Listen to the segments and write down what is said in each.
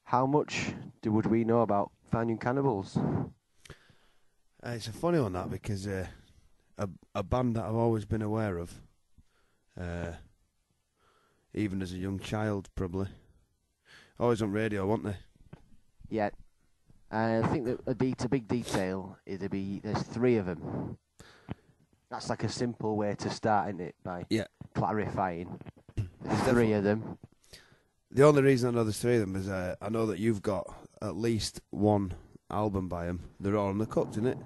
how much would we know about Finding Cannibals? It's a funny one, that, because a band that I've always been aware of, even as a young child, probably. Always on radio, weren't they? Yeah. I think that a big detail, there's 3 of them. That's like a simple way to start, isn't it? By clarifying. There's 3 of them. The only reason I know there's 3 of them is I know that you've got at least one album by them. The Raw and the Cooked, isn't it?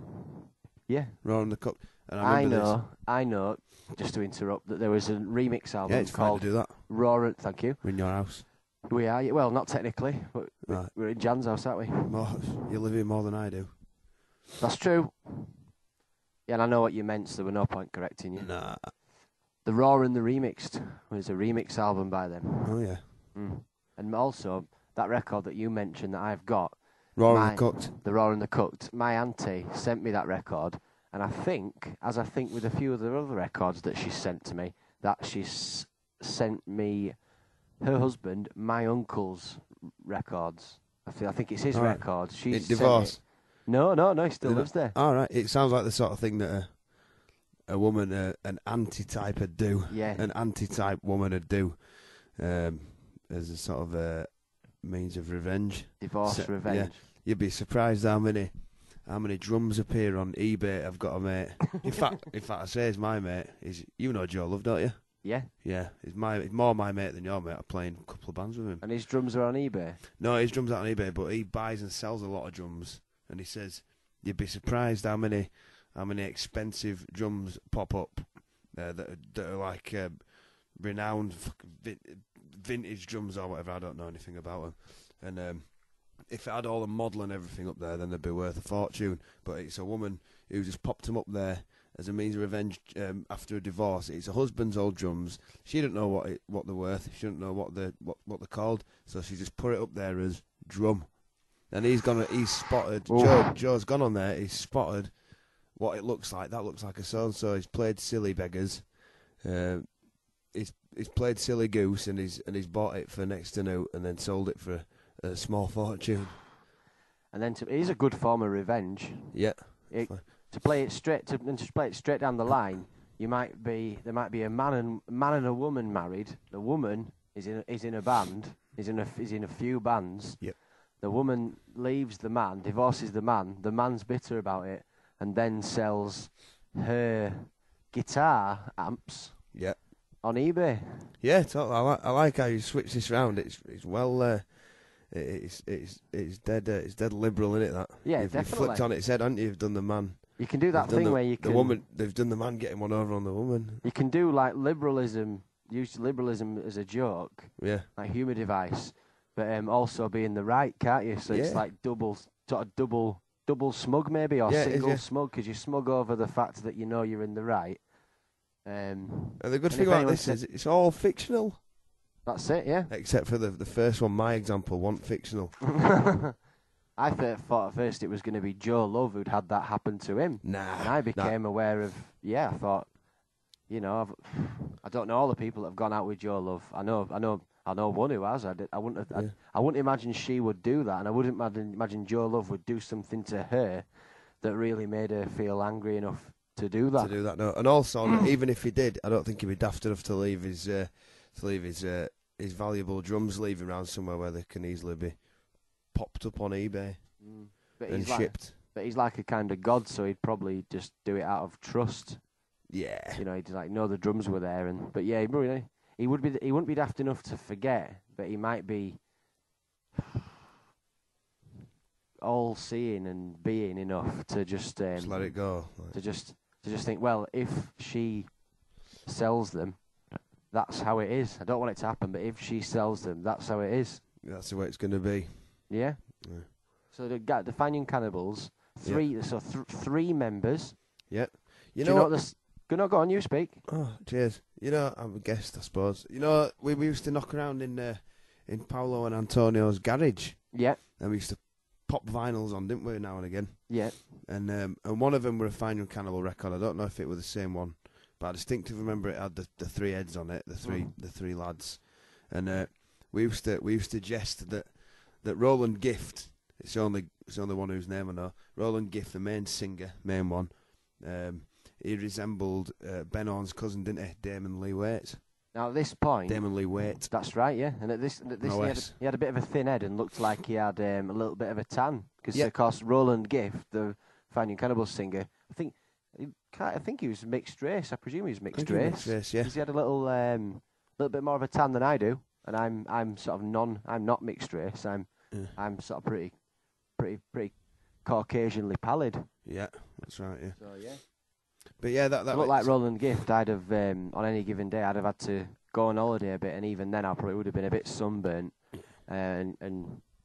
Yeah. Raw and the Cooked. And I know, just to interrupt, that there was a remix album it's called fine to do that. Raw and... Thank you. We're in your house. We are, well, not technically, but Right. we're in Jan's house, aren't we? You live here more than I do. That's true. Yeah, and I know what you meant, so there were no point correcting you. Nah. The Raw and the Remixed was a remix album by them. Oh, yeah. And also, that record that you mentioned that I've got... Raw and the Cooked. The Raw and the Cooked. My auntie sent me that record, and I think, as I think with a few of the other records that she sent to me, that she's sent me... her husband, my uncle's records. I think it's his record. She's divorced? No, he still lives there. All right. It sounds like the sort of thing that a woman, an anti-type would do. Yeah. An anti-type woman would do as a sort of means of revenge. Divorce revenge. Yeah. You'd be surprised how many drums appear on eBay. I've got a mate. In fact, I say he's my mate. You know Joe Love, don't you? Yeah. Yeah, he's more my mate than your mate. I'm playing a couple of bands with him. And his drums are on eBay? No, his drums aren't on eBay, but he buys and sells a lot of drums. And he says, you'd be surprised how many expensive drums pop up that are like renowned vintage drums or whatever. I don't know anything about them. And if it had all the model and everything up there, then they'd be worth a fortune. But it's a woman who just popped them up there as a means of revenge after a divorce. It's her husband's old drums. She didn't know what they're worth. She didn't know what they're called. So she just put it up there as drum. And he's spotted. Joe's gone on there. He's spotted what it looks like. That looks like a so-and-so. He's played Silly Beggars. He's played Silly Goose, and he's bought it for next to new, and then sold it for a small fortune. And then it is a good form of revenge. Yeah. To play it straight down the line, there might be a man and a woman married. The woman is in a band. Is in a few bands. Yep. The woman leaves the man, divorces the man. The man's bitter about it, and then sells her guitar amps. Yeah. On eBay. Yeah, totally. I like how you switch this round. It's well. It's dead liberal, isn't it? That. Yeah, You've definitely. flipped on its head, haven't you? You've done the man. You can do that thing where you can. The woman. They've done the man getting one over on the woman. You can do like liberalism. Use liberalism as a joke. Yeah. Like humour device, but also being the right, can't you? So it's like double smug maybe, or single smug, because you smug over the fact that you know you're in the right. And the good thing about this is it's all fictional. That's it, yeah. Except for the first one, my example, wasn't fictional. I thought at first it was going to be Joe Love who'd had that happen to him. Nah. And I became aware of, I thought, I don't know all the people that have gone out with Joe Love. I know one who has. I wouldn't imagine she would do that, and I wouldn't imagine Joe Love would do something to her that really made her feel angry enough to do that. No. And also, even if he did, I don't think he'd be daft enough to leave his valuable drums leaving around somewhere where they can easily be popped up on eBay and shipped. But he's like a kind of god, so he'd probably just do it out of trust. Yeah. He'd like know the drums were there, he wouldn't be daft enough to forget, but he might be all seeing and being enough to just let it go. To just think, well, if she sells them, that's how it is. I don't want it to happen, but if she sells them, that's how it is. That's the way it's going to be. Yeah. So the Finding Cannibals, three members. Yeah. You know what? Go on, you speak. Oh, cheers. I'm a guest, I suppose. We used to knock around in Paolo and Antonio's garage. Yeah. And we used to pop vinyls on, didn't we, now and again? Yeah. And one of them were a Finding Cannibal record. I don't know if it was the same one, but I distinctly remember it had the 3 heads on it, the three lads. And we used to jest that that Roland Gift, it's the only one whose name I know. Roland Gift, the main singer, main one. He resembled Ben Orne's cousin, didn't he? Damon Lee Waite. Now at this point, Damon Lee Waite. That's right, yeah. And at this he had a bit of a thin head and looked like he had a little bit of a tan. Because of course Roland Gift, the Finding Cannibals singer, I think he was mixed race. I presume he was mixed race. Yeah. Because he had a little bit more of a tan than I do, and I'm sort of I'm not mixed race. I'm sort of pretty Caucasianly pallid. Yeah, that's right. Yeah. So yeah. But yeah, that looked like Roland Gift. I'd have on any given day, I'd have had to go on holiday a bit, and even then, I probably would have been a bit sunburnt, and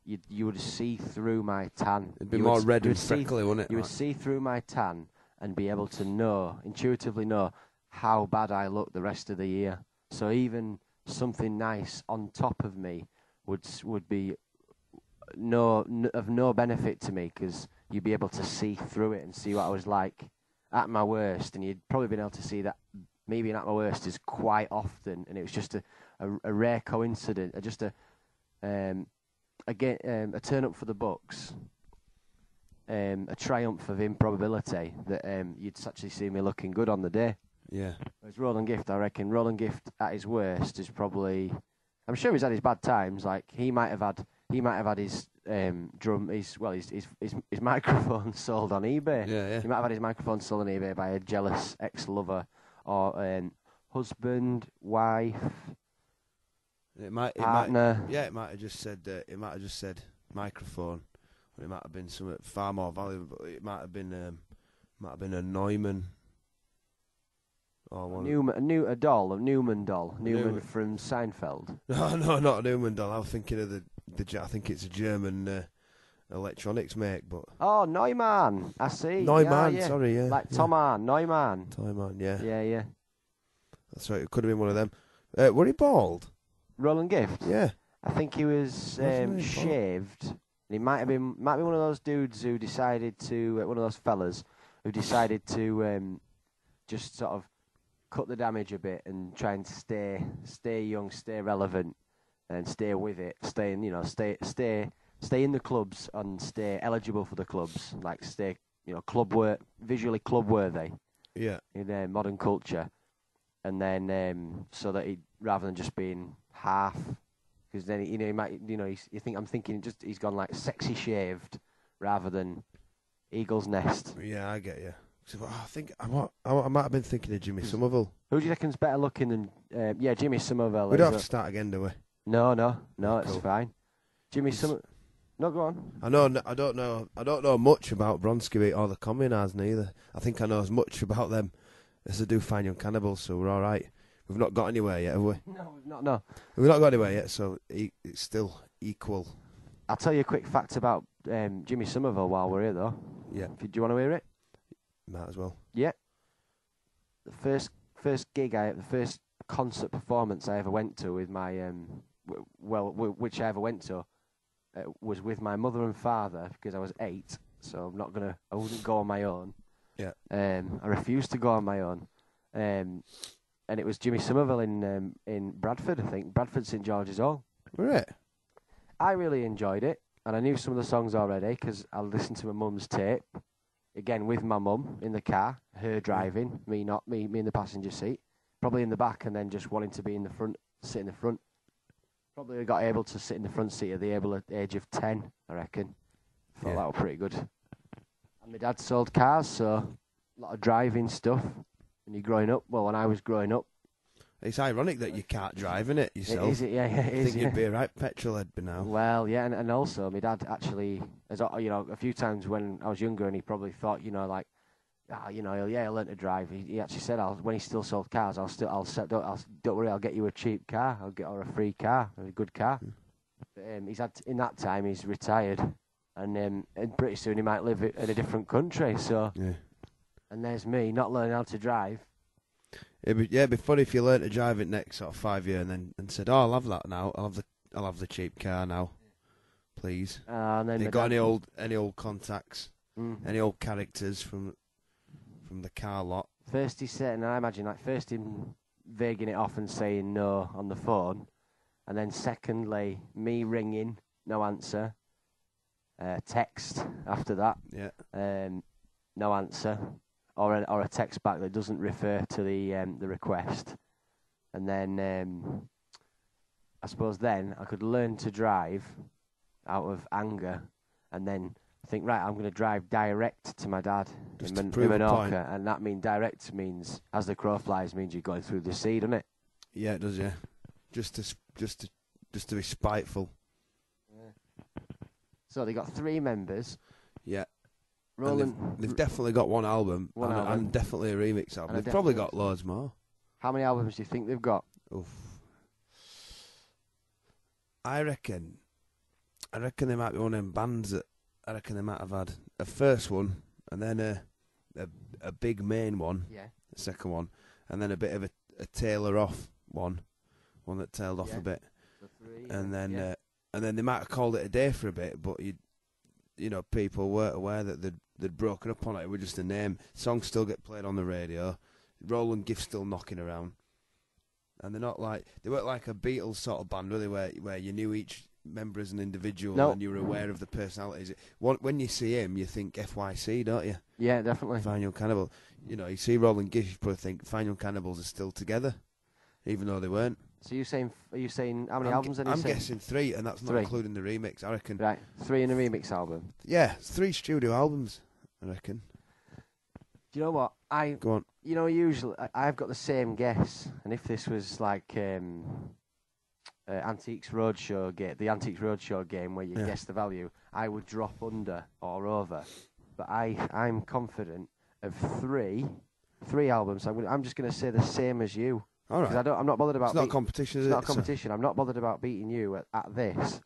you would see through my tan. It'd be more red and freckly, wouldn't it? You would see through my tan and be able to intuitively know how bad I look the rest of the year. So even something nice on top of me would be of no benefit to me, because you'd be able to see through it and see what I was like at my worst, and you'd probably been able to see that me being at my worst is quite often, and it was just a rare coincidence, just a turn up for the books, a triumph of improbability that you'd actually see me looking good on the day. Yeah. Whereas Roland Gift, I reckon Roland Gift at his worst is probably, I'm sure he's had his bad times. Like he might have had his his microphone sold on eBay. Yeah. He might have had his microphone sold on eBay by a jealous ex-lover or husband, wife, partner. It might have just said microphone, or it might have been something far more valuable. It might have been a Neumann. Or a doll, a Newman doll. Newman from Seinfeld. No, not a Newman doll. I'm thinking of I think it's a German electronics make, but... Oh, Neumann. I see. Neumann, yeah. sorry, yeah. Like Thomann, Neumann. Neumann, yeah. Yeah. That's right, it could have been one of them. Were he bald? Roland Gift? Yeah. I think he was shaved. And he might be one of those dudes who decided to... one of those fellas who decided to just sort of cut the damage a bit and try and stay young, stay relevant, and stay with it, stay in the clubs and stay eligible for the clubs, like stay visually club worthy. Yeah. In modern culture, and then so that he, rather than just being half, because then he might I'm thinking he's gone like sexy shaved rather than Eagle's Nest. Yeah, I get you. So, I might have been thinking of Jimmy Somerville. Who do you reckon's better looking than Jimmy Somerville? We don't have to start again, do we? No, cool. It's fine. Jimmy Somerville. No, go on. I don't know much about Bronski or the Communards neither. I think I know as much about them as I do Fine Young Cannibals, so we're all right. We've not got anywhere yet, have we? No, we've not. No, we've not got anywhere yet, so it's still equal. I'll tell you a quick fact about Jimmy Somerville while we're here, though. Yeah. Do you want to hear it? Might as well. Yeah. The first the first concert performance I ever went to with my which I ever went to was with my mother and father, because I was 8, so I wouldn't go on my own. Yeah. I refused to go on my own. And it was Jimmy Somerville in Bradford, I think, Bradford St George's Hall. Right. I really enjoyed it, and I knew some of the songs already because I listened to my mum's tape. Again, with my mum in the car, her driving, me in the passenger seat, probably in the back, and then just wanting to be in the front, sit in the front. Probably got able to sit in the front seat at the age of 10, I reckon. Thought that was pretty good. And my dad sold cars, so a lot of driving stuff. When you're growing up, when I was growing up. It's ironic that you can't drive, isn't it, yourself? Is it? Yeah, it is. I think you'd be a right petrol head by now. Well, yeah, and also my dad actually, a few times when I was younger, and he probably thought, he'll learn to drive. He actually said, when he still sold cars, don't worry, I'll get you a cheap car, or a free car, a good car. But in that time he's retired, and pretty soon he might live in a different country. So, yeah. And there's me not learning how to drive. It'd be funny if you learned to drive it next sort of 5 year and said, "Oh, I'll have that now. I'll have the cheap car now, please." And then you got any old contacts, any old characters from the car lot? First he said, and I imagine first him vaguing it off and saying no on the phone, and then secondly me ringing no answer. Text after that. Yeah. No answer. Or a text back that doesn't refer to the request. And then I suppose then I could learn to drive out of anger, and then think, right, I'm going to drive direct to my dad in Menorca, and that direct means, as the crow flies, means you're going through the sea, doesn't it? Yeah, it does. Yeah, just to be spiteful. Yeah. So they got 3 members. Yeah. Roland, they've definitely got one album, album. And definitely a remix album. They've probably got loads more. How many albums do you think they've got? Oof. I reckon they might be one of them bands that I reckon they might have had a first one, and then a big main one, the second one, and then a bit of a tailer off one that tailed off a bit, and then they might have called it a day for a bit, but you know, people weren't aware that they'd broken up on it. It was just a name. Songs still get played on the radio. Roland Gift's still knocking around, and they weren't like a Beatles sort of band, really, where you knew each member as an individual and you were aware of the personalities. When you see him, you think FYC, don't you? Yeah, definitely. Fine Young Cannibal. You know, you see Roland Gift, you probably think Fine Young Cannibals are still together, even though they weren't. So are you saying how many albums? I'm guessing 3, and that's not including the remix. I reckon. Right, 3 in a remix album. Yeah, 3 studio albums. I reckon. Do you know what? Go on. You know, usually I've got the same guess, and if this was like Antiques Roadshow the Antiques Roadshow game where you guess the value, I would drop under or over. But I'm confident of 3 albums. I'm just going to say the same as you. All right. Because I'm not bothered about. It's not a competition, is it? It's not a competition. I'm not bothered about beating you at this.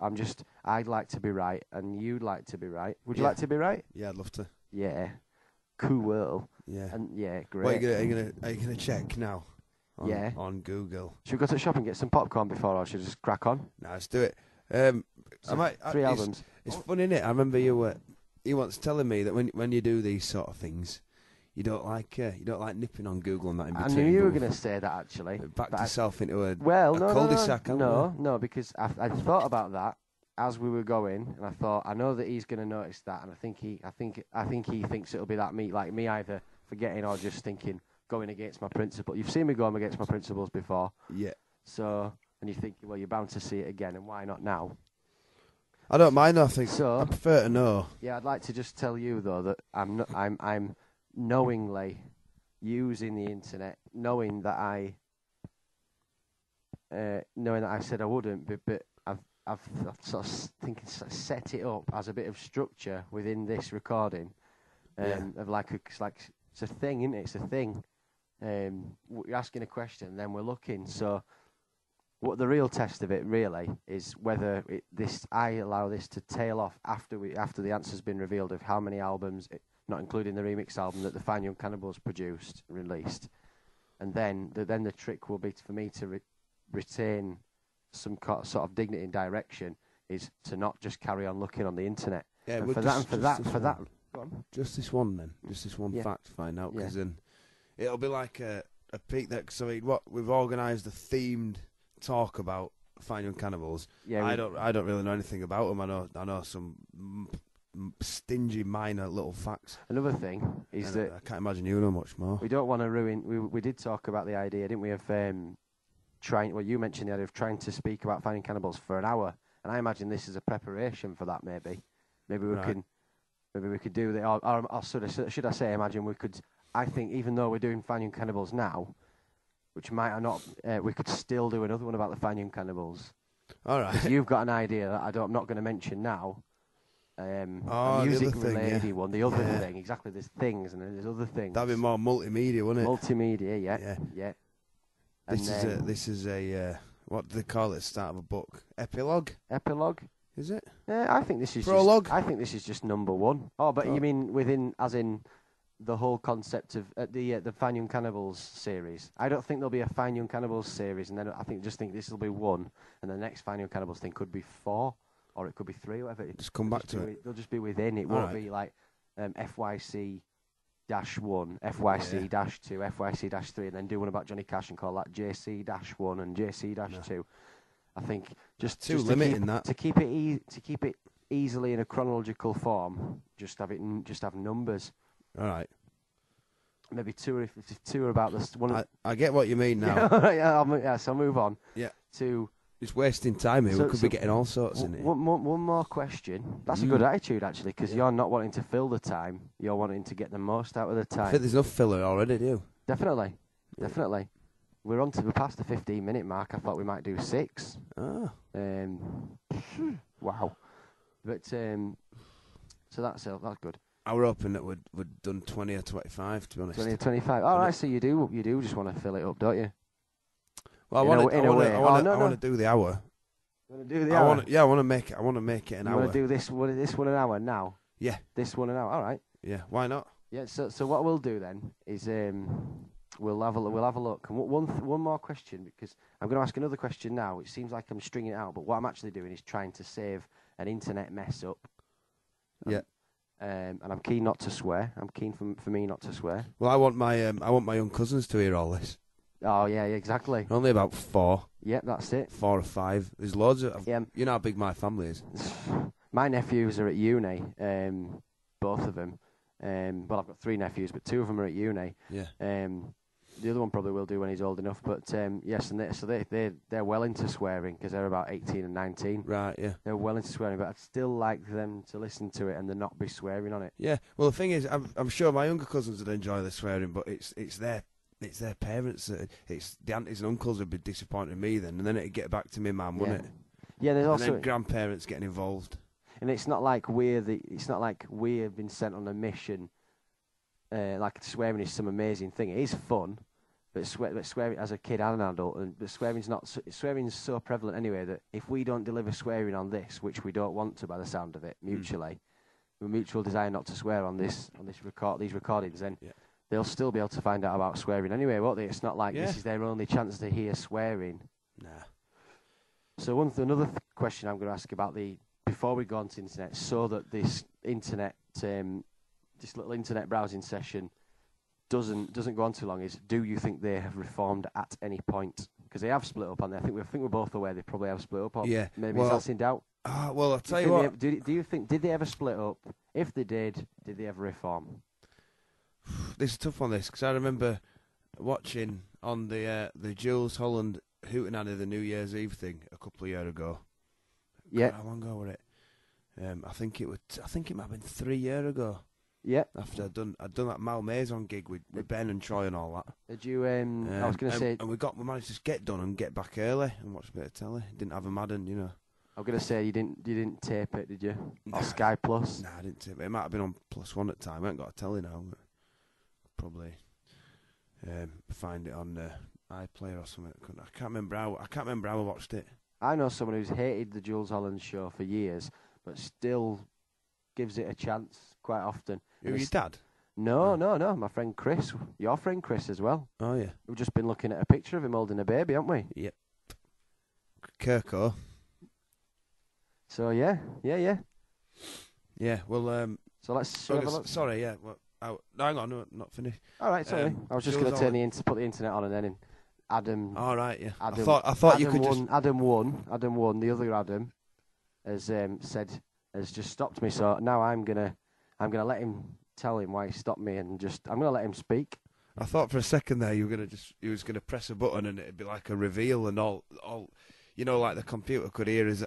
I'd like to be right, and you'd like to be right. Would you like to be right? Yeah, I'd love to. Yeah. Cool. Yeah. And great. What are you gonna check now? On Google. Should we go to the shop and get some popcorn before, or should we just crack on? No, let's do it. So 3 albums. It's fun, isn't it? I remember you once telling me that when you do these sort of things, you don't like nipping on Google and that in between. I knew you were going to say that, actually. Backed yourself into a cul-de-sac. No, because I thought about that as we were going, and I thought, I know that he's going to notice that, and I think he thinks it'll be that like me either forgetting or just thinking going against my principle. You've seen me going against my principles before. Yeah. So, and you think, well, you're bound to see it again, and why not now? I don't mind. I prefer to know. Yeah, I'd like to just tell you though that I'm knowingly using the internet, knowing that I said I wouldn't, but I've sort of set it up as a bit of structure within this recording, of it's a thing, isn't it? It's a thing. You're asking a question, then we're looking. So, what the real test of it really is whether I allow this to tail off after the answer's been revealed of how many albums, not including the remix album that the Fine Young Cannibals released, and then the trick will be for me to retain some sort of dignity and direction, is to not just carry on looking on the internet. Yeah, and for that. Go on. Just this one then, just this one fact to find out, because then it'll be like a peak that. So we've organised a themed talk about Fine Young Cannibals. Yeah, I don't really know anything about them. I know some stingy minor little facts. Another thing is that I can't imagine you know much more. We don't want to ruin. We did talk about the idea, didn't we, of you mentioned the idea of trying to speak about Fine Young Cannibals for an hour, and I imagine this is a preparation for that. Maybe we could do that, or should I say, imagine we could. I think even though we're doing Fine Young Cannibals now, which might or not, we could still do another one about the Fine Young Cannibals. All right. You've got an idea that I'm not going to mention now. A music-related one. The other thing, exactly. There's things and then there's other things. That'd be more multimedia, wouldn't it? Multimedia, yeah. This is a what do they call it? Start of a book. Epilogue. Is it? I think this is prologue. I think this is just number 1. Oh, but you mean as in the whole concept of the Fine Young Cannibals series? I don't think there'll be a Fine Young Cannibals series, and then I think this will be 1, and the next Fine Young Cannibals thing could be 4, or it could be 3, whatever. Just come back to it. They'll just be within. It won't be like FYC-1, FYC-2, FYC-3, and then do one about Johnny Cash and call that JC-1 and JC-2. I think just too limiting to keep it easily in a chronological form. Just have numbers. All right. Maybe two if two are about this one. I get what you mean now. So I'll move on. Yeah. To it's wasting time here. We could be getting all sorts in here. One more question. That's a good attitude, actually, because you're not wanting to fill the time. You're wanting to get the most out of the time. I think there's enough filler already, do you? Definitely. We're past the 15-minute mark. I thought we might do 6. Ah. Wow. But so that's good. I were hoping that we'd done 20 or 25, to be honest. 20 or 25. All right, so you do just want to fill it up, don't you? Well, I want to do the hour. You want to do the hour? I want to make it an hour. You want to do this one an hour now? Yeah. This one an hour. All right. Yeah. Why not? Yeah. So what we'll do then is we'll have a look. And one more question, because I'm going to ask another question now. It seems like I'm stringing it out, but what I'm actually doing is trying to save an internet mess up. Yeah. And I'm keen not to swear. I'm keen for me not to swear. Well, I want my young cousins to hear all this. Oh yeah, exactly. Only about 4. Yeah, that's it. 4 or 5. There's loads of. Yeah. You know how big my family is. My nephews are at uni. Both of them. Well, I've got 3 nephews, but 2 of them are at uni. Yeah. The other one probably will do when he's old enough. But yes, and they're well into swearing because they're about 18 and 19. Right. Yeah. They're well into swearing, but I'd still like them to listen to it and then not be swearing on it. Yeah. Well, the thing is, I'm sure my younger cousins would enjoy the swearing, but it's their parents. It's the aunties and uncles would be disappointed in me then, and then it'd get back to me mum, wouldn't it? Yeah. There's also and then grandparents getting involved. And it's not like we've been sent on a mission. Like swearing is some amazing thing. It is fun, but swearing as a kid and an adult, but swearing's so prevalent anyway that if we don't deliver swearing on this, which we don't want to by the sound of it, mutually, with mutual desire not to swear on these recordings, then they'll still be able to find out about swearing anyway, won't they? It's not like this is their only chance to hear swearing. Nah. So another question I'm going to ask about before we go on to internet, so that this internet. This little internet browsing session doesn't go on too long. Is do you think they have reformed at any point? Because they have split up on there. I think we're both aware they probably have split up. Or maybe that's in doubt. Well, I'll tell you what. Do you think did they ever split up? If they did they ever reform? This is a tough one, because I remember watching on the Jules Holland Hootenanny the New Year's Eve thing a couple of years ago. Yeah. God, how long ago were it? I think it might have been 3 years ago. Yeah. After I'd done that Malmaison gig with Ben and Troy and all that. Did you? I was going to say. And we managed to get done and get back early and watch a bit of telly. Didn't have a Madden, you know. I was going to say you didn't tape it, did you? Or Sky Plus? Nah, I didn't tape it. It might have been on +1 at the time. I haven't got a telly now. But probably find it on iPlayer or something. I can't remember how I watched it. I know someone who's hated the Jules Holland show for years, but still gives it a chance quite often. Your dad? No. My friend Chris. Your friend Chris as well. Oh, yeah. We've just been looking at a picture of him holding a baby, haven't we? Yep. Kirko. So, yeah. Yeah, well... so let's... have a look. Sorry, yeah. Well, no, hang on, no, not finished. All right, sorry. I was just going to put the internet on and then Adam... All right, yeah. Adam, I thought you could just... Adam won. The other Adam has just stopped me. So now I'm gonna let him tell him why he stopped me, and I'm gonna let him speak. I thought for a second there you was gonna press a button and it'd be like a reveal and all you know, like the computer could hear us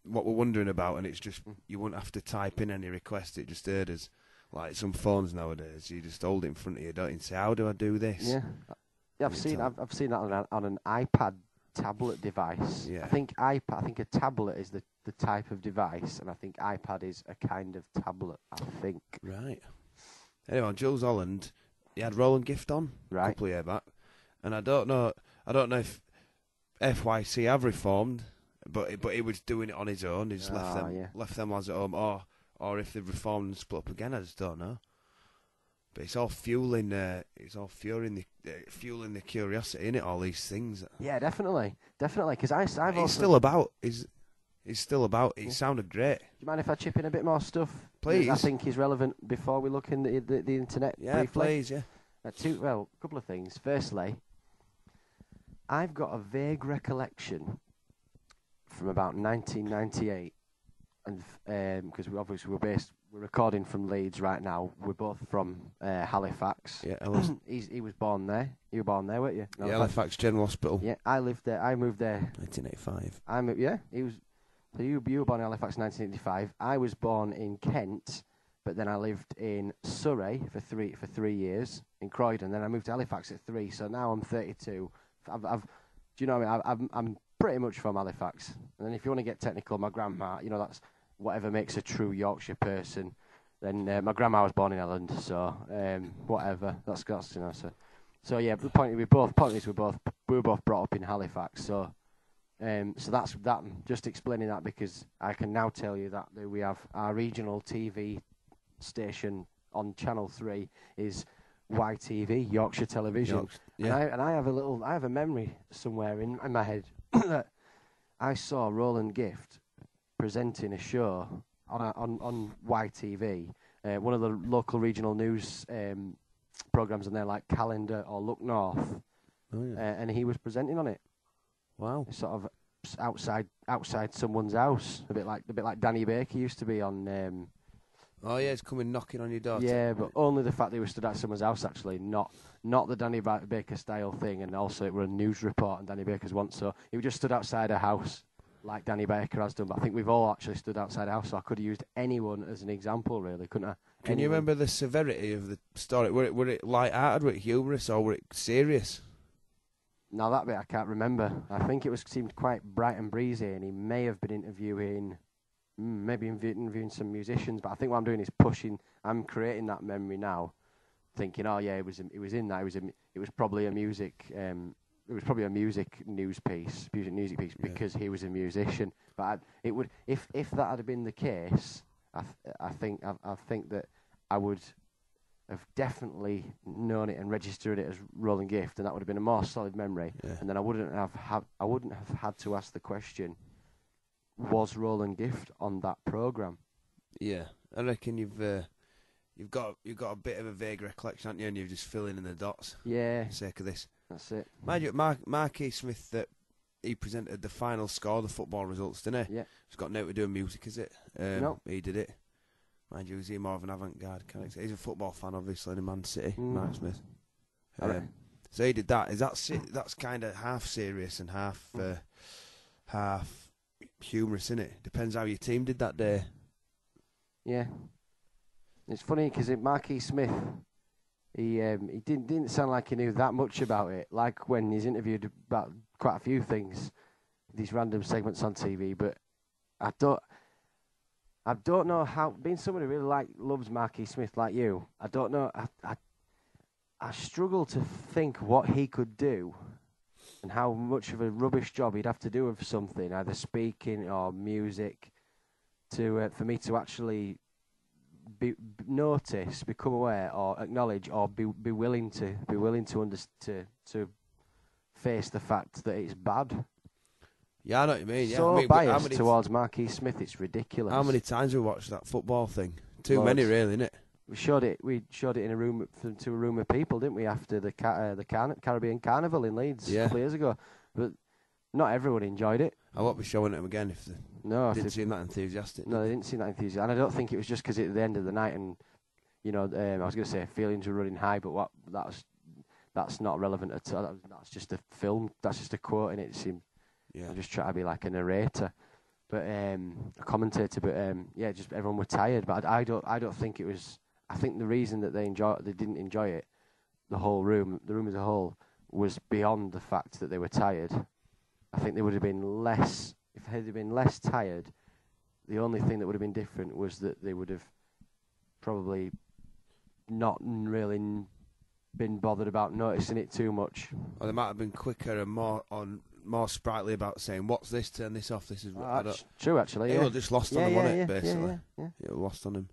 what we're wondering about, and it's just you wouldn't have to type in any request. It just heard us like some phones nowadays. You just hold it in front of you, don't you? And say, how do I do this? Yeah. I've seen that on an iPad tablet device. Yeah. I think a tablet is the type of device, and I think iPad is a kind of tablet, I think. Right. Anyway, on Jules Holland, he had Roland Gift on a couple of years back, and I don't know if FYC have reformed, but he was doing it on his own. He just left them lads at home, or if they've reformed and split up again, I just don't know. But it's all fueling the curiosity, innit? All these things. Yeah, definitely. Because I've also... It's still about. It's still about. It sounded great. Do you mind if I chip in a bit more stuff? Please. I think is relevant before we look in the internet briefly. Please, yeah. A couple of things. Firstly, I've got a vague recollection from about 1998, and because we're recording from Leeds right now. We're both from Halifax. Yeah, I was. He was born there. You were born there, weren't you? No, Yeah, Halifax General Hospital. Yeah, I lived there. I moved there. 1985. Yeah, he was. So you were born in Halifax, 1985. I was born in Kent, but then I lived in Surrey for 3 years in Croydon. Then I moved to Halifax at 3. So now I'm 32. Do you know what I mean? I'm pretty much from Halifax. And then if you want to get technical, my grandma, that's whatever makes a true Yorkshire person. Then my grandma was born in Ireland, so whatever. That's So yeah, the point is we were both brought up in Halifax. So that's that. Just explaining that because I can now tell you that we have our regional TV station on Channel 3 is YTV, Yorkshire Television. Yeah. And I have a memory somewhere in my head that I saw Roland Gift presenting a show on YTV, one of the local regional news programs on there like Calendar or Look North. Oh, yeah. And he was presenting on it. Wow. Sort of outside someone's house, a bit like Danny Baker used to be on. Oh yeah, it's coming knocking on your door. Yeah, but only the fact they were stood at someone's house actually, not the Danny Baker style thing, and also it were a news report and Danny Baker's once, so he just stood outside a house like Danny Baker has done. But I think we've all actually stood outside a house, so I could have used anyone as an example, really, couldn't I? Can you remember the severity of the story? Were it light-hearted, were it humorous, or were it serious? Now that bit I can't remember. I think it seemed quite bright and breezy, and he may have been interviewing some musicians. But I think what I'm doing is I'm creating that memory now, thinking, oh yeah, it was in that. It was probably a music. It was probably a music music piece because he was a musician. But if that had been the case, I think that I would have definitely known it and registered it as Roland Gift, and that would have been a more solid memory. Yeah. And then I wouldn't have had to ask the question, was Roland Gift on that programme? Yeah, I reckon you've got a bit of a vague recollection, haven't you? And you're just filling in the dots. Yeah, for the sake of this. That's it. Mind you, Marquis Smith, that he presented the final score, the football results, didn't he? Yeah. He's got nothing to do with music, is it? No. He did it. Mind you, he's more of an avant-garde character. He's a football fan, obviously, in Man City, Mark Smith. So he did that. That's kind of half serious and half humorous, isn't it? Depends how your team did that day. Yeah. It's funny because Marquis Smith, he didn't sound like he knew that much about it. Like when he's interviewed about quite a few things, these random segments on TV. But I don't know how. Being someone who really loves Marquis Smith like you, I don't know. I struggle to think what he could do, and how much of a rubbish job he'd have to do with something, either speaking or music, for me to actually notice, become aware, or acknowledge, or be willing to face the fact that it's bad. Yeah, I know what you mean. Yeah. So biased towards Marquis Smith, it's ridiculous. How many times have we watched that football thing? Too Loads. Many, really, innit? We showed it in a room to a room of people, didn't we? After the Caribbean Carnival in Leeds a couple of years ago, but not everyone enjoyed it. I won't be showing them again if they didn't seem that enthusiastic. No, they didn't seem that enthusiastic, and I don't think it was just because at the end of the night, and I was going to say feelings were running high, but that's not relevant at all. That's just a film. That's just a quote, and it seemed. Yeah. I'm just trying to be like a narrator, but a commentator. But just everyone were tired. But I don't think it was. I think the reason that they didn't enjoy it, the room as a whole, was beyond the fact that they were tired. I think they would have been less. If they had been less tired, the only thing that would have been different was that they would have probably not really been bothered about noticing it too much. Or they might have been quicker and more sprightly about saying, "What's this? Turn this off. This is true, actually." It was just lost on him, wasn't it? Basically, yeah. It was lost on him.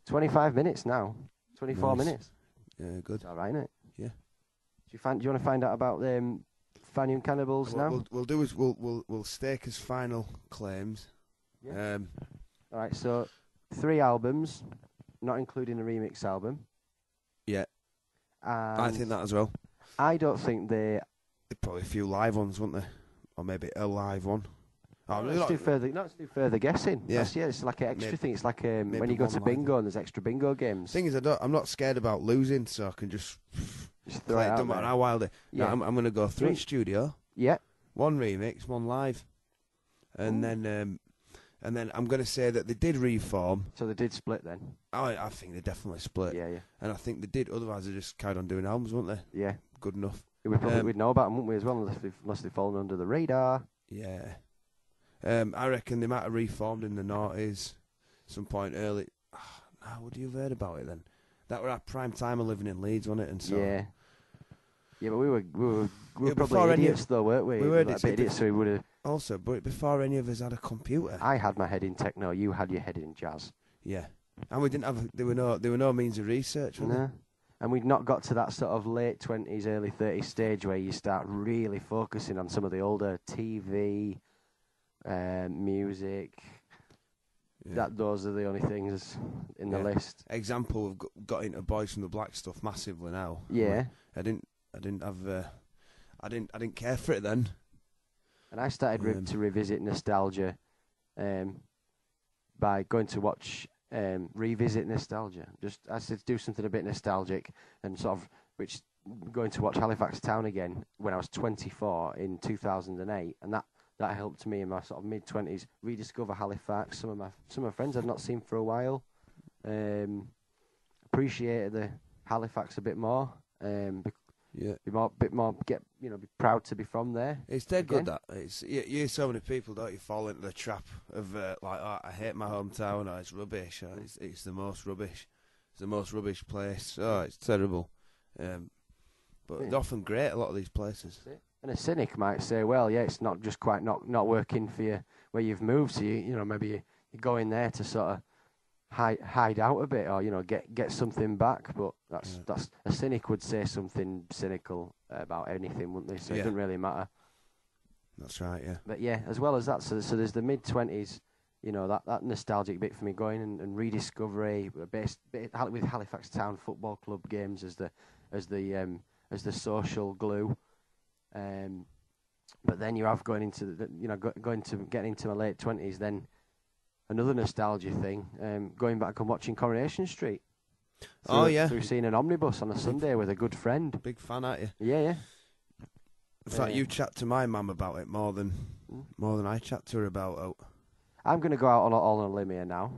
25 minutes now. 24 minutes. Yeah, good. It's all right, isn't it? Yeah. Do you want to find out about Fanny and Cannibals now? What we'll do is we'll stake as final claims. Yeah. All right. So 3 albums, not including a remix album. Yeah. And I think that as well. I don't think Probably a few live ones, wouldn't they? or maybe a live one. Oh, Let's do further guessing. Yeah, It's like an extra thing. It's like when you go to one bingo and there's extra bingo games. Thing is, I'm not scared about losing, so I can just throw it out. Don't matter how wild it. Yeah. No, I'm going to go 3 studio. Yeah. 1 remix, 1 live, and then I'm going to say that they did reform. So they did split then. I think they definitely split. Yeah. And I think they did. Otherwise, they just carried on doing albums, wouldn't they? Yeah. Good enough. We'd know about them, wouldn't we, as well, unless they've fallen under the radar. Yeah. I reckon they might have reformed in the noughties, some point early. Would you have heard about it then? That were our prime time of living in Leeds, wasn't it? And so yeah, but we were probably idiots though, weren't we? We were idiots, so we would have. Also, but before any of us had a computer, I had my head in techno. You had your head in jazz. Yeah, and we didn't have. There were no means of research, were there? And we'd not got to that sort of late 20s, early 30s stage where you start really focusing on some of the older TV, music. Yeah. Those are the only things in the list. Example, we've got into Boys from the Black stuff massively now. Yeah. I didn't care for it then. And I started to revisit nostalgia by going to watch revisit nostalgia. I said do something a bit nostalgic and going to watch Halifax Town again when I was 24 in 2008, and that helped me in my sort of mid-20s rediscover Halifax. Some of my friends I'd not seen for a while. Appreciated the Halifax a bit more. Be proud to be from there. It's dead good that you so many people don't you fall into the trap of I hate my hometown, or it's rubbish, or it's the most rubbish. It's the most rubbish place. Oh, it's terrible. But they're often great, a lot of these places. And a cynic might say, well, yeah, it's not just quite not working for you where you've moved to. Maybe you go in there to sort of hide out a bit, or get something back. But that's a cynic would say something cynical about anything, wouldn't they? So it doesn't really matter. That's right, yeah. But yeah, as well as that, so there's the mid-20s, that nostalgic bit for me, going and rediscovery based with Halifax Town Football Club games as the social glue. But then you have getting into my late 20s, then another nostalgia thing, going back and watching Coronation Street. Through seeing an omnibus on a Sunday with a good friend. Big fan, aren't you? Yeah. In fact, you chat to my mum about it more than I chat to her about it. I'm going to go out on a limb here now,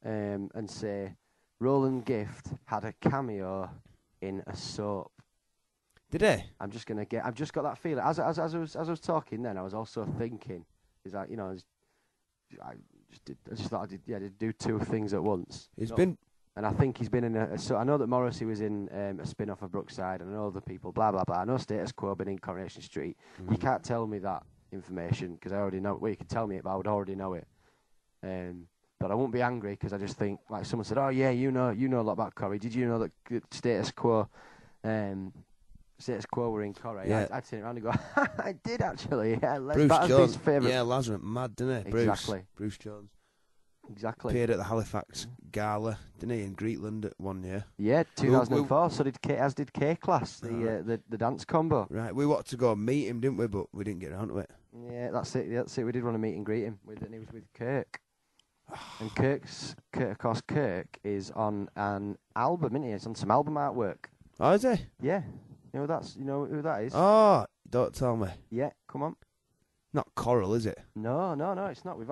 and say Roland Gift had a cameo in a soap. Did he? I've just got that feeling. As I was talking, then I was also thinking, I just thought I'd do two things at once. And I think he's been in so I know that Morrissey was in a spin-off of Brookside, and I know other people, blah, blah, blah. I know Status Quo been in Coronation Street. Mm-hmm. You can't tell me that information, because I already know it. Well, you could tell me it, but I would already know it. But I won't be angry, because I just think, like someone said, oh, yeah, you know a lot about Corrie. Did you know that Status Quo were in Corrie? Yeah. I'd turn around and go, I did actually. Yeah, Bruce Jones. Yeah, Laz went mad, didn't he? Exactly. Bruce Jones. Exactly. Appeared at the Halifax Gala, didn't he, in Greetland at 1 year? Yeah, 2004. So did K-Class, the dance combo. Right, we wanted to go and meet him, didn't we? But we didn't get around to it. Yeah, that's it. We did want to meet and greet him, and he was with Kirk. And Kirk is on an album, isn't he? He's on some album artwork. Oh, is he? Yeah. You know who that is? Oh, don't tell me. Yeah, come on. Not Coral, is it? No, it's not. We've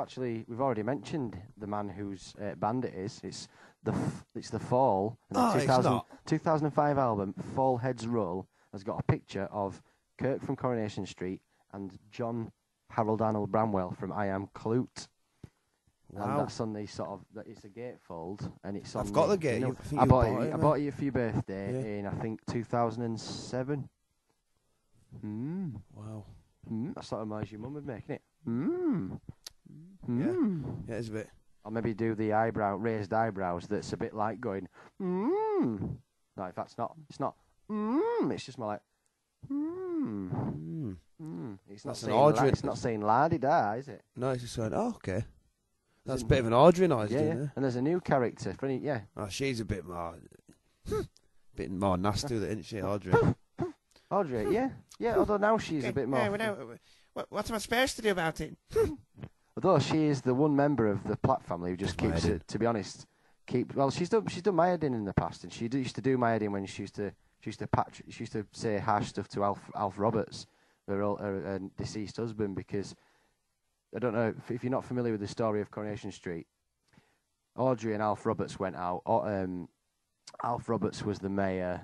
already mentioned the man whose band it is. It's the Fall. And the 2005 album Fall Heads Roll has got a picture of Kirk from Coronation Street and John Harold Arnold Bramwell from I Am Clute. Wow. And that's on the it's a gatefold, and it's on. I've got the gate. I bought it for your birthday in I think 2007. Wow. That sort of noise your mum would make, isn't it? Yeah, it's a bit. Or maybe do the raised eyebrows. That's a bit like going. No, if that's not, it's not. It's just more like. It's not saying. It's not saying la-di-da, is it? No, it's just saying. Oh, okay. That's a bit of an Audrey noise, isn't it? And there's a new character. Oh, she's a bit more nasty with it, isn't she, Audrey? Audrey, yeah. Although now she's a bit more. What What am I supposed to do about it? Although she is the one member of the Platt family who just keeps it, to be honest, she's done my head in the past, and she used to do my head in when she used to say harsh stuff to Alf Roberts, her deceased husband, because I don't know if you're not familiar with the story of Coronation Street. Audrey and Alf Roberts went out. Alf Roberts was the mayor.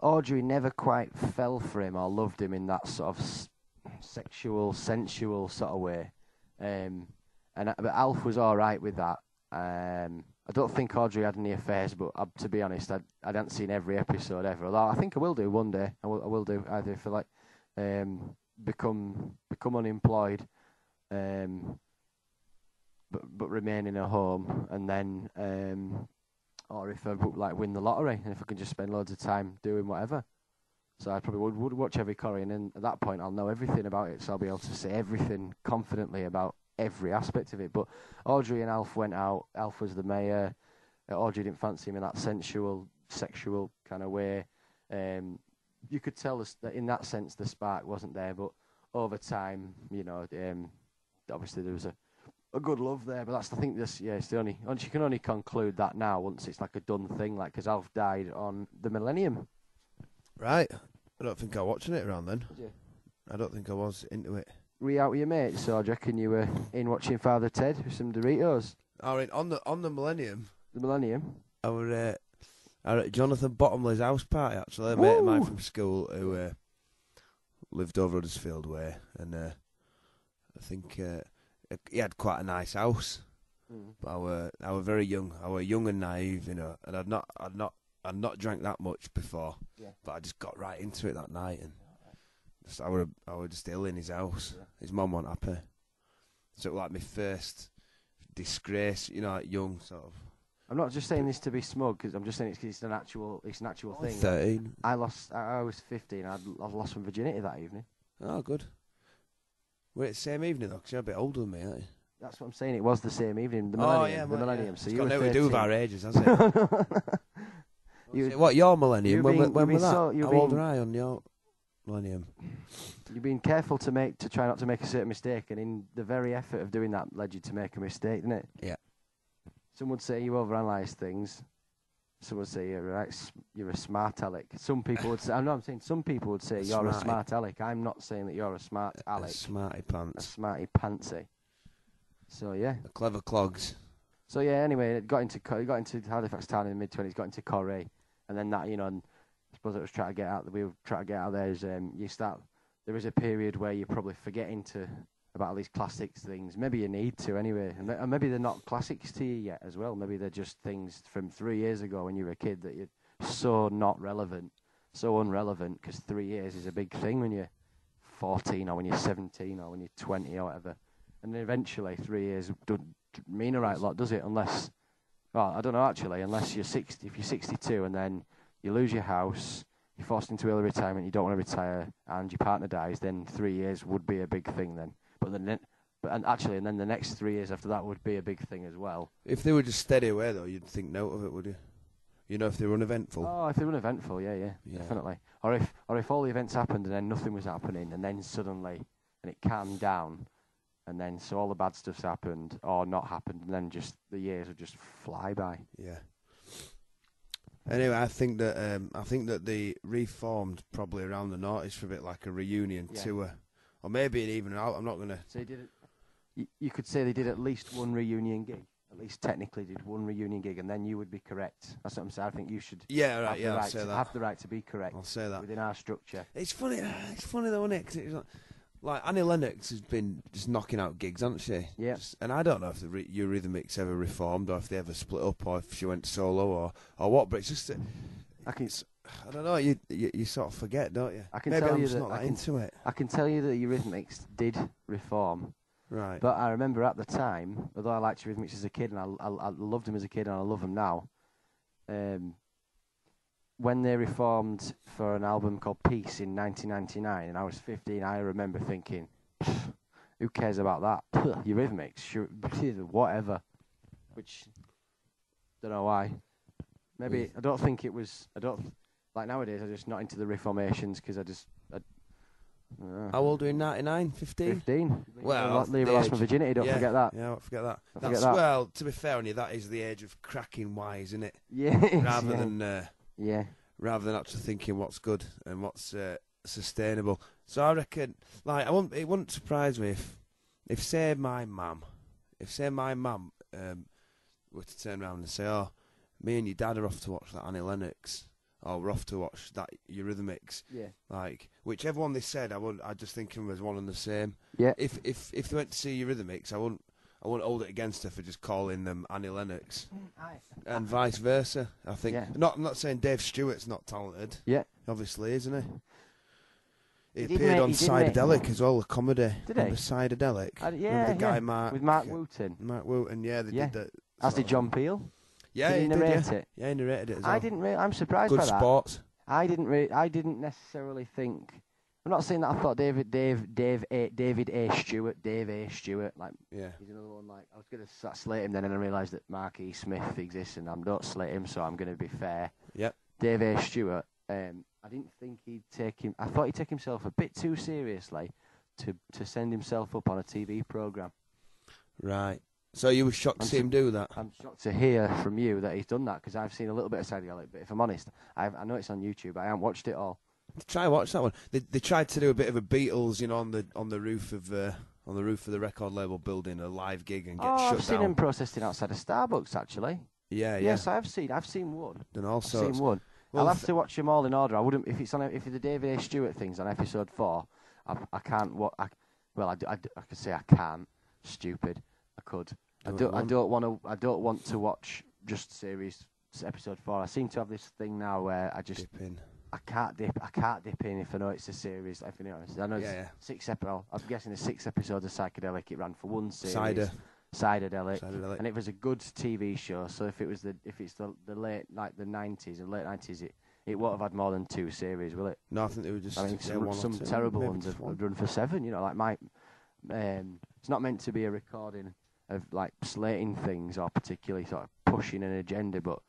Audrey never quite fell for him or loved him in that sort of sexual, sensual sort of way. But Alf was all right with that. I don't think Audrey had any affairs, but to be honest, I hadn't seen every episode ever. Although I think I will do one day. I will do either if I become unemployed, but remain in a home, and then or if I win the lottery, and if I can just spend loads of time doing whatever. So I probably would watch every Corrie, and then at that point I'll know everything about it, so I'll be able to say everything confidently about every aspect of it. But Audrey and Alf went out. Alf was the mayor. Audrey didn't fancy him in that sensual, sexual kind of way. You could tell that in that sense the spark wasn't there, but over time, obviously there was a good love there. But that's the thing. It's the only. You can only conclude that now once it's like a done thing, like because Alf died on the millennium. Right. I don't think I was watching it around then. Did you? I don't think I was into it. Were you out with your mates, or do you reckon you were in watching Father Ted with some Doritos? All right, on the millennium. The millennium. I were at Jonathan Bottomley's house party, actually. A mate of mine from school who lived over Huddersfield Way, and I think he had quite a nice house. But I were very young. I were young and naive, and I'd not drank that much before. Yeah. But I just got right into it that night, and I were just ill in his house. Yeah. His mum wasn't happy. So it was like my first disgrace, like young sort of. I'm not just saying this to be smug, because I'm just saying it's an actual thing. 13. I was 15. I've lost my virginity that evening. Oh, good. Wait, the same evening though, because you're a bit older than me, aren't you? That's what I'm saying. It was the same evening. The millennium. The millennium. Yeah. So it's you got were nothing to do with our ages, has it? What your millennium? When was that? How old are I on your millennium? You've been careful to try not to make a certain mistake, and in the very effort of doing that led you to make a mistake, didn't it? Yeah. Some would say you overanalyze things. Some would say you're a smart aleck. Some people would say, I'm saying some people would say you're a smart aleck. I'm not saying that you're a smart aleck. A smarty pants. A smarty pantsy. So yeah. The clever clogs. So yeah. Anyway, it got into Halifax Town in the mid-20s. Got into Corrie, and then that and I suppose it was trying to get out. We were trying to get out there. Is there is a period where you're probably forgetting about all these classics things. Maybe you need to anyway, and maybe they're not classics to you yet as well. Maybe they're just things from 3 years ago when you were a kid that you're so not relevant, so unrelevant, because 3 years is a big thing when you're 14 or when you're 17 or when you're 20 or whatever. And then eventually 3 years doesn't mean a right lot, does it? Unless, well, I don't know actually, unless you're 60, if you're 62 and then you lose your house, you're forced into early retirement, you don't want to retire, and your partner dies, then 3 years would be a big thing then. But then the next 3 years after that would be a big thing as well. If they were just steady away, though, you'd think note of it, would you? If they were uneventful. Oh, if they were uneventful, yeah, definitely. Or if all the events happened and then nothing was happening, and then suddenly, and it calmed down, and then so all the bad stuff's happened or not happened, and then just the years would just fly by. Yeah. Anyway, I think that they reformed probably around the noughties for a bit like a reunion tour. Or maybe even out. I'm not going to... So you could say they did at least one reunion gig. At least technically did one reunion gig, and then you would be correct. That's what I'm saying. I think you should have the right to be correct. I'll say that. Within our structure. It's funny though, isn't it? 'Cause it's like Annie Lennox has been just knocking out gigs, hasn't she? Yeah. And I don't know if the Eurythmics ever reformed, or if they ever split up, or if she went solo, or what, but it's just... I don't know. You sort of forget, don't you? Maybe I'm just not that into it. I can tell you that Eurythmics did reform. Right. But I remember at the time, although I liked Eurythmics as a kid and I loved them as a kid and I love them now, when they reformed for an album called Peace in 1999, and I was 15, I remember thinking, who cares about that? Eurythmics, sure, whatever. Which, don't know why. Maybe, I don't think it was, like nowadays, I'm just not into the reformations because I How old are you in 99? 15? 15. Well, Leave I lost my virginity, don't forget that. Yeah, don't forget that. Don't forget that. Well, to be fair on you, that is the age of cracking wise, isn't it? Yeah. Rather than actually thinking what's good and what's sustainable. So I reckon, like, it wouldn't surprise me if say my mum were to turn around and say, "Oh, me and your dad are off to watch that Annie Lennox, or we're off to watch that Eurythmics." Yeah. Like, whichever one they said, I just think them as one and the same. Yeah. If they went to see Eurythmics, I wouldn't hold it against her for just calling them Annie Lennox, and vice versa. I think. Yeah. I'm not saying Dave Stewart's not talented. Yeah. Obviously, isn't he? He did appeared make- on he did make- Psychedelic as well, the comedy. Did he? Remember Psychedelic? Yeah, Remember the guy yeah. Mark With Mark Wooten. Mark Wooten, yeah, they Yeah. did that. As did John Peel. Yeah, Did he narrate it? Yeah, he narrated it as well. I didn't. I'm surprised Good by that. sports. I didn't necessarily think. I'm not saying that I thought Dave A. Stewart, like, Yeah. he's another one. Like, I was gonna slate him then, and I realised that Mark E. Smith exists, and I don't slate him, so I'm gonna be fair. Yep. Dave A. Stewart. I didn't think he'd take him. I thought he'd take himself a bit too seriously to send himself up on a TV program. Right. So you were shocked to see him do that? I'm shocked to hear from you that he's done that, because I've seen a little bit of Psychedelic, but if I'm honest, I know it's on YouTube. I haven't watched it all. Try and watch that one. They tried to do a bit of a Beatles, on the roof of the record label building, a live gig, and get shut down. I've seen him protesting outside of Starbucks, actually. Yeah. Yes, I've seen one. And also, I've seen one. Well, I'll have to watch them all in order. I wouldn't if the David A. Stewart thing's on episode 4. I can't. I could say I can't. Stupid. I could. I don't want to watch just series episode 4. I seem to have this thing now where I just dip in. I can't dip in if I know it's a series. If you know, I know it's 6 episodes. I'm guessing there's 6 episodes of Psychedelic. It ran for one series. Psychedelic. And it was a good TV show. So if it's the late, like the 90s and late 90s, it won't have had more than 2 series, will it? No, I think they were just. I mean, some terrible ones have run for 7. You know, like it's not meant to be a recording of like slating things or particularly sort of pushing an agenda, but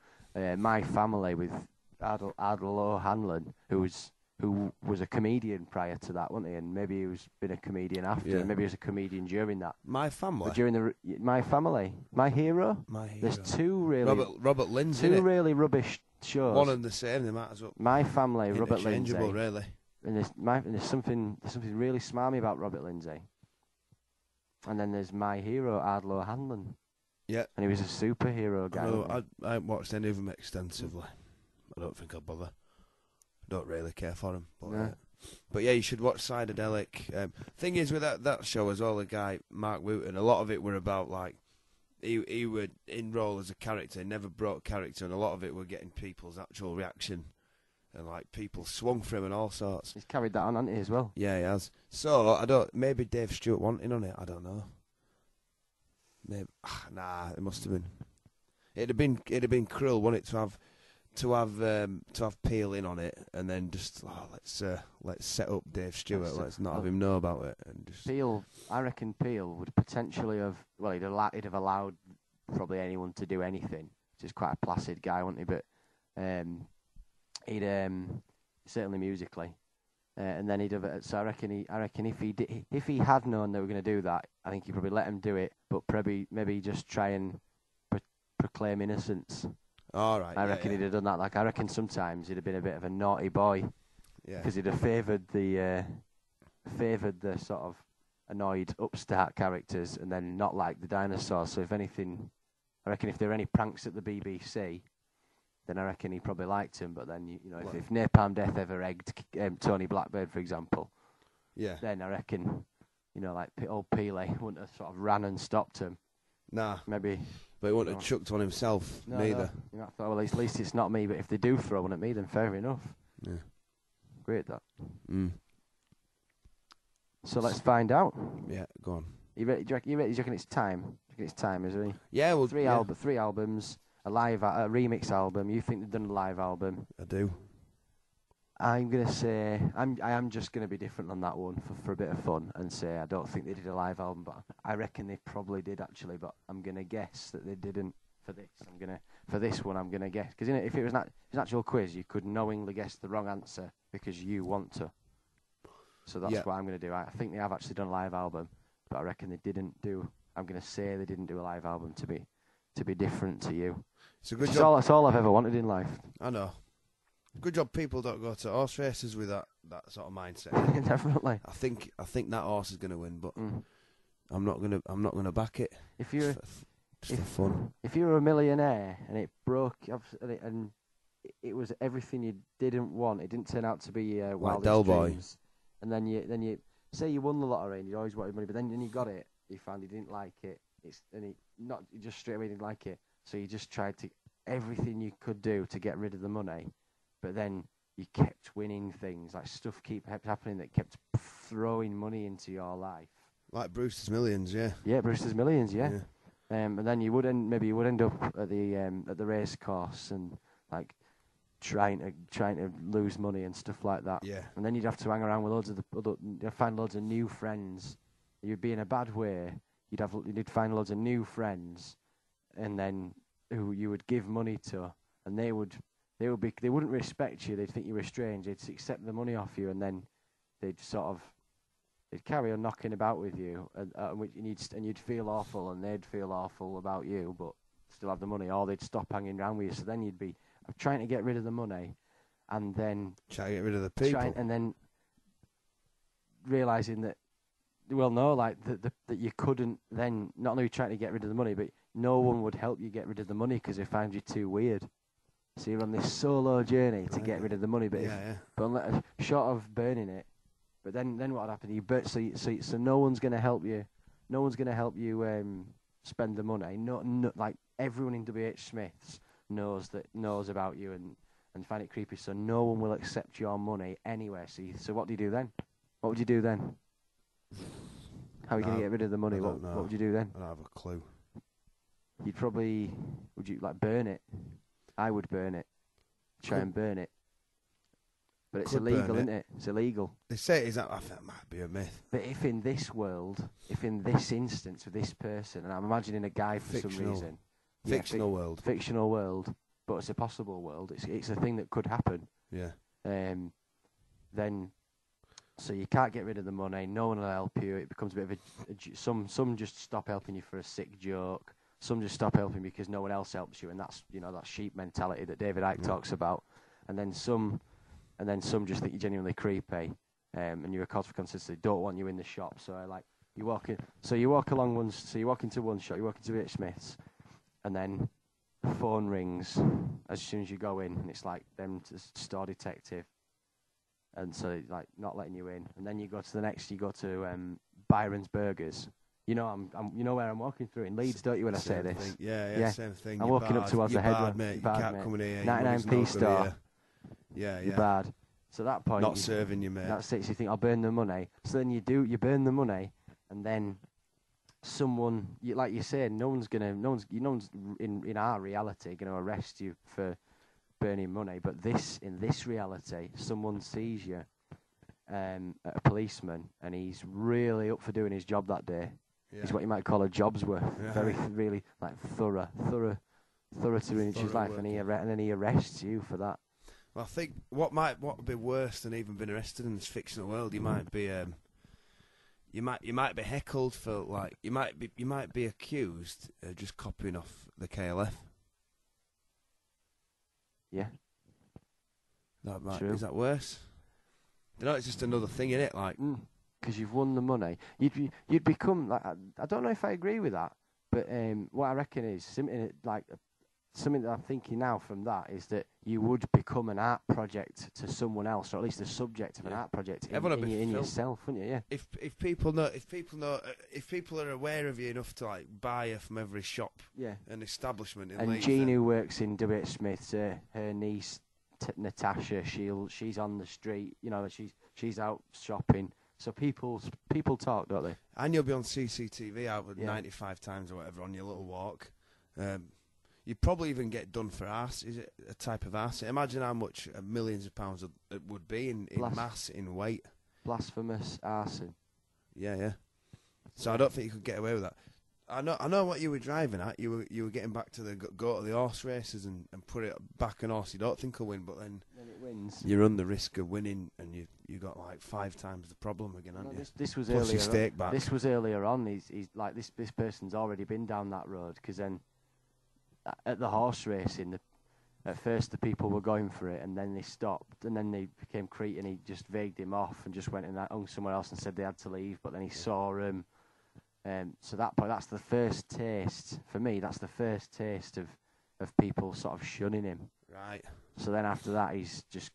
My Family with Ardal O'Hanlon, who was a comedian prior to that, wasn't he? And maybe he was been a comedian after. Yeah. And maybe he was a comedian during that. My Family. But during My Family, My Hero. There's 2 really Robert Lindsay. 2 really rubbish shows. One and the same. They might as well. My Family, Robert Lindsay. Really. And there's something really smarmy about Robert Lindsay. And then there's My Hero, Ardal O'Hanlon. Yeah. And he was a superhero guy. I haven't watched any of them extensively. I don't think I'll bother. Don't really care for him. But yeah, you should watch Psychedelic. Thing is, with that show as well, the guy, Mark Wooten, a lot of it were about, like, he would in role as a character, he never broke character, and a lot of it were getting people's actual reaction. And, like, people swung for him and all sorts. He's carried that on, hasn't he, as well? Yeah, he has. So, maybe Dave Stewart wanting on it, I don't know. Maybe, it must have been. It'd have been cruel, wouldn't it, to have Peel in on it, and then just let's set up Dave Stewart. Let's not have him know about it, and just Peel. I reckon Peel would potentially have. Well, he'd have allowed probably anyone to do anything. He's quite a placid guy, wasn't he? But he'd certainly musically, and then he'd have. So I reckon if he had known they were going to do that, I think he'd probably let him do it, but maybe just try and proclaim innocence. All right. I reckon he'd have done that. Like, I reckon sometimes he'd have been a bit of a naughty boy. Yeah. Because he'd have favoured the sort of annoyed upstart characters, and then not like the dinosaurs. So if anything, I reckon if there were any pranks at the BBC, then I reckon he probably liked him. But then if Napalm Death ever egged Tony Blackbird, for example, then I reckon like old Peely wouldn't have sort of ran and stopped him. Nah, maybe. But he wouldn't have chucked on himself, neither. No. I thought, well, at least it's not me, but if they do throw one at me, then fair enough. Yeah. Great, that. Mm. So let's find out. Yeah, go on. You ready? Do you reckon it's time? Do you reckon it's time, is it? Yeah, well, 3 albums, a remix album. You think they've done a live album? I do. I'm going to say, I am just going to be different on that one for a bit of fun and say I don't think they did a live album, but I reckon they probably did actually, but I'm going to guess that they didn't for this. For this one, I'm going to guess. Because if it was an actual quiz, you could knowingly guess the wrong answer because you want to. So that's what I'm going to do. I think they have actually done a live album, but I reckon they didn't do. I'm going to say they didn't do a live album to be different to you. It's a good job. That's all I've ever wanted in life. I know. Good job people don't go to horse races with that sort of mindset. Definitely. I think that horse is going to win, but I'm not gonna back it. If you're for fun. If you were a millionaire and it broke and it was everything you didn't want, it didn't turn out to be wildest dreams. And then you say you won the lottery and you always wanted money, but then you got it, you found you didn't like it. You just straight away didn't like it. So you just tried to everything you could do to get rid of the money. But then you kept winning things, like stuff kept happening that kept throwing money into your life. Like Brewster's Millions, yeah. Yeah, Brewster's Millions, yeah. And then you would end up at the race course and like trying to lose money and stuff like that. Yeah. And then you'd have to hang around with find loads of new friends. You'd be in a bad way. You'd find loads of new friends, and then who you would give money to, and they wouldn't respect you. They'd think you were strange. They'd accept the money off you, and then they'd carry on knocking about with you, and you'd feel awful, and they'd feel awful about you, but still have the money, or they'd stop hanging around with you. So then you'd be trying to get rid of the money, and then try to get rid of the people, and then realizing that, well, no, like that you couldn't. Then not only trying to get rid of the money, but no one would help you get rid of the money because they found you too weird. So you're on this solo journey to get rid of the money, but short of burning it. But then what would happen? You burn, so no one's going to help you. No one's going to help you spend the money. No, like everyone in WH Smith's knows about you and find it creepy. So no one will accept your money anywhere. So what do you do then? What would you do then? How are you going to get rid of the money? What would you do then? I don't have a clue. Would you like burn it? I would burn it. Try and burn it. But it's illegal, isn't it? It's illegal. They say that might be a myth. But if in this instance with this person, and I'm imagining a guy for some reason. Fictional world, but it's a possible world. It's a thing that could happen. Yeah. Then, so you can't get rid of the money. No one will help you. It becomes a bit of some just stop helping you for a sick joke. Some just stop helping because no one else helps you, and that's that sheep mentality that David Icke talks about. And then some just think you're genuinely creepy, and you're a cause for consistency. Don't want you in the shop. So you walk in. So you walk along one. So you walk into one shop. You walk into H. Smith's, and then the phone rings as soon as you go in, and it's like them to store detective, and so like not letting you in. And then you go to the next. You go to Byron's Burgers. You know you know where I'm walking through in Leeds, don't you? When I say this, thing. Yeah, same thing. I'm walking up towards the head. Mate. You can't come in here. 99p store. Yeah. You're bad. So at that point, not serving you, mate. That's it. So you think I'll burn the money. So then you burn the money, and then someone, like you say, no one's in our reality gonna arrest you for burning money. But in this reality, someone sees you, a policeman, and he's really up for doing his job that day. Yeah. He's what you might call a job's worth. Yeah. Very, really like thorough to in his life, and then he arrests you for that. Well, I think what would be worse than even being arrested in this fictional world, you might be heckled for like you might be accused of just copying off the KLF. Yeah. Is that worse? You know, it's just another thing, innit? Like, because you've won the money, you'd become like I don't know if I agree with that, but what I reckon is something that I'm thinking now from that is that you would become an art project to someone else, or at least the subject of an art project in yourself, wouldn't you? Yeah. If people are aware of you enough to like buy you from every shop, an establishment. And Jean, who works in W.H. Smith's, her niece Natasha, she's on the street. You know, she's out shopping. So people talk, don't they? And you'll be on CCTV out with 95 times or whatever on your little walk. You'd probably even get done for arse. Is it a type of arse? Imagine how much millions of pounds it would be in mass, in weight. Blasphemous arson. Yeah. So I don't think you could get away with that. I know what you were driving at. You were getting back to the go to the horse races and put it back an horse you don't think will win, but then it wins. You run the risk of winning, and you got like 5 times the problem again, haven't you? This was Plus earlier. your stake back. This was earlier on. He's like this person's already been down that road, because then at the horse racing, at first the people were going for it, and then they stopped, and then they became Crete, and he just vagued him off and just went and hung somewhere else and said they had to leave. But then he saw him. So that's the first taste for me. That's the first taste of people sort of shunning him. Right. So then after that, he's just,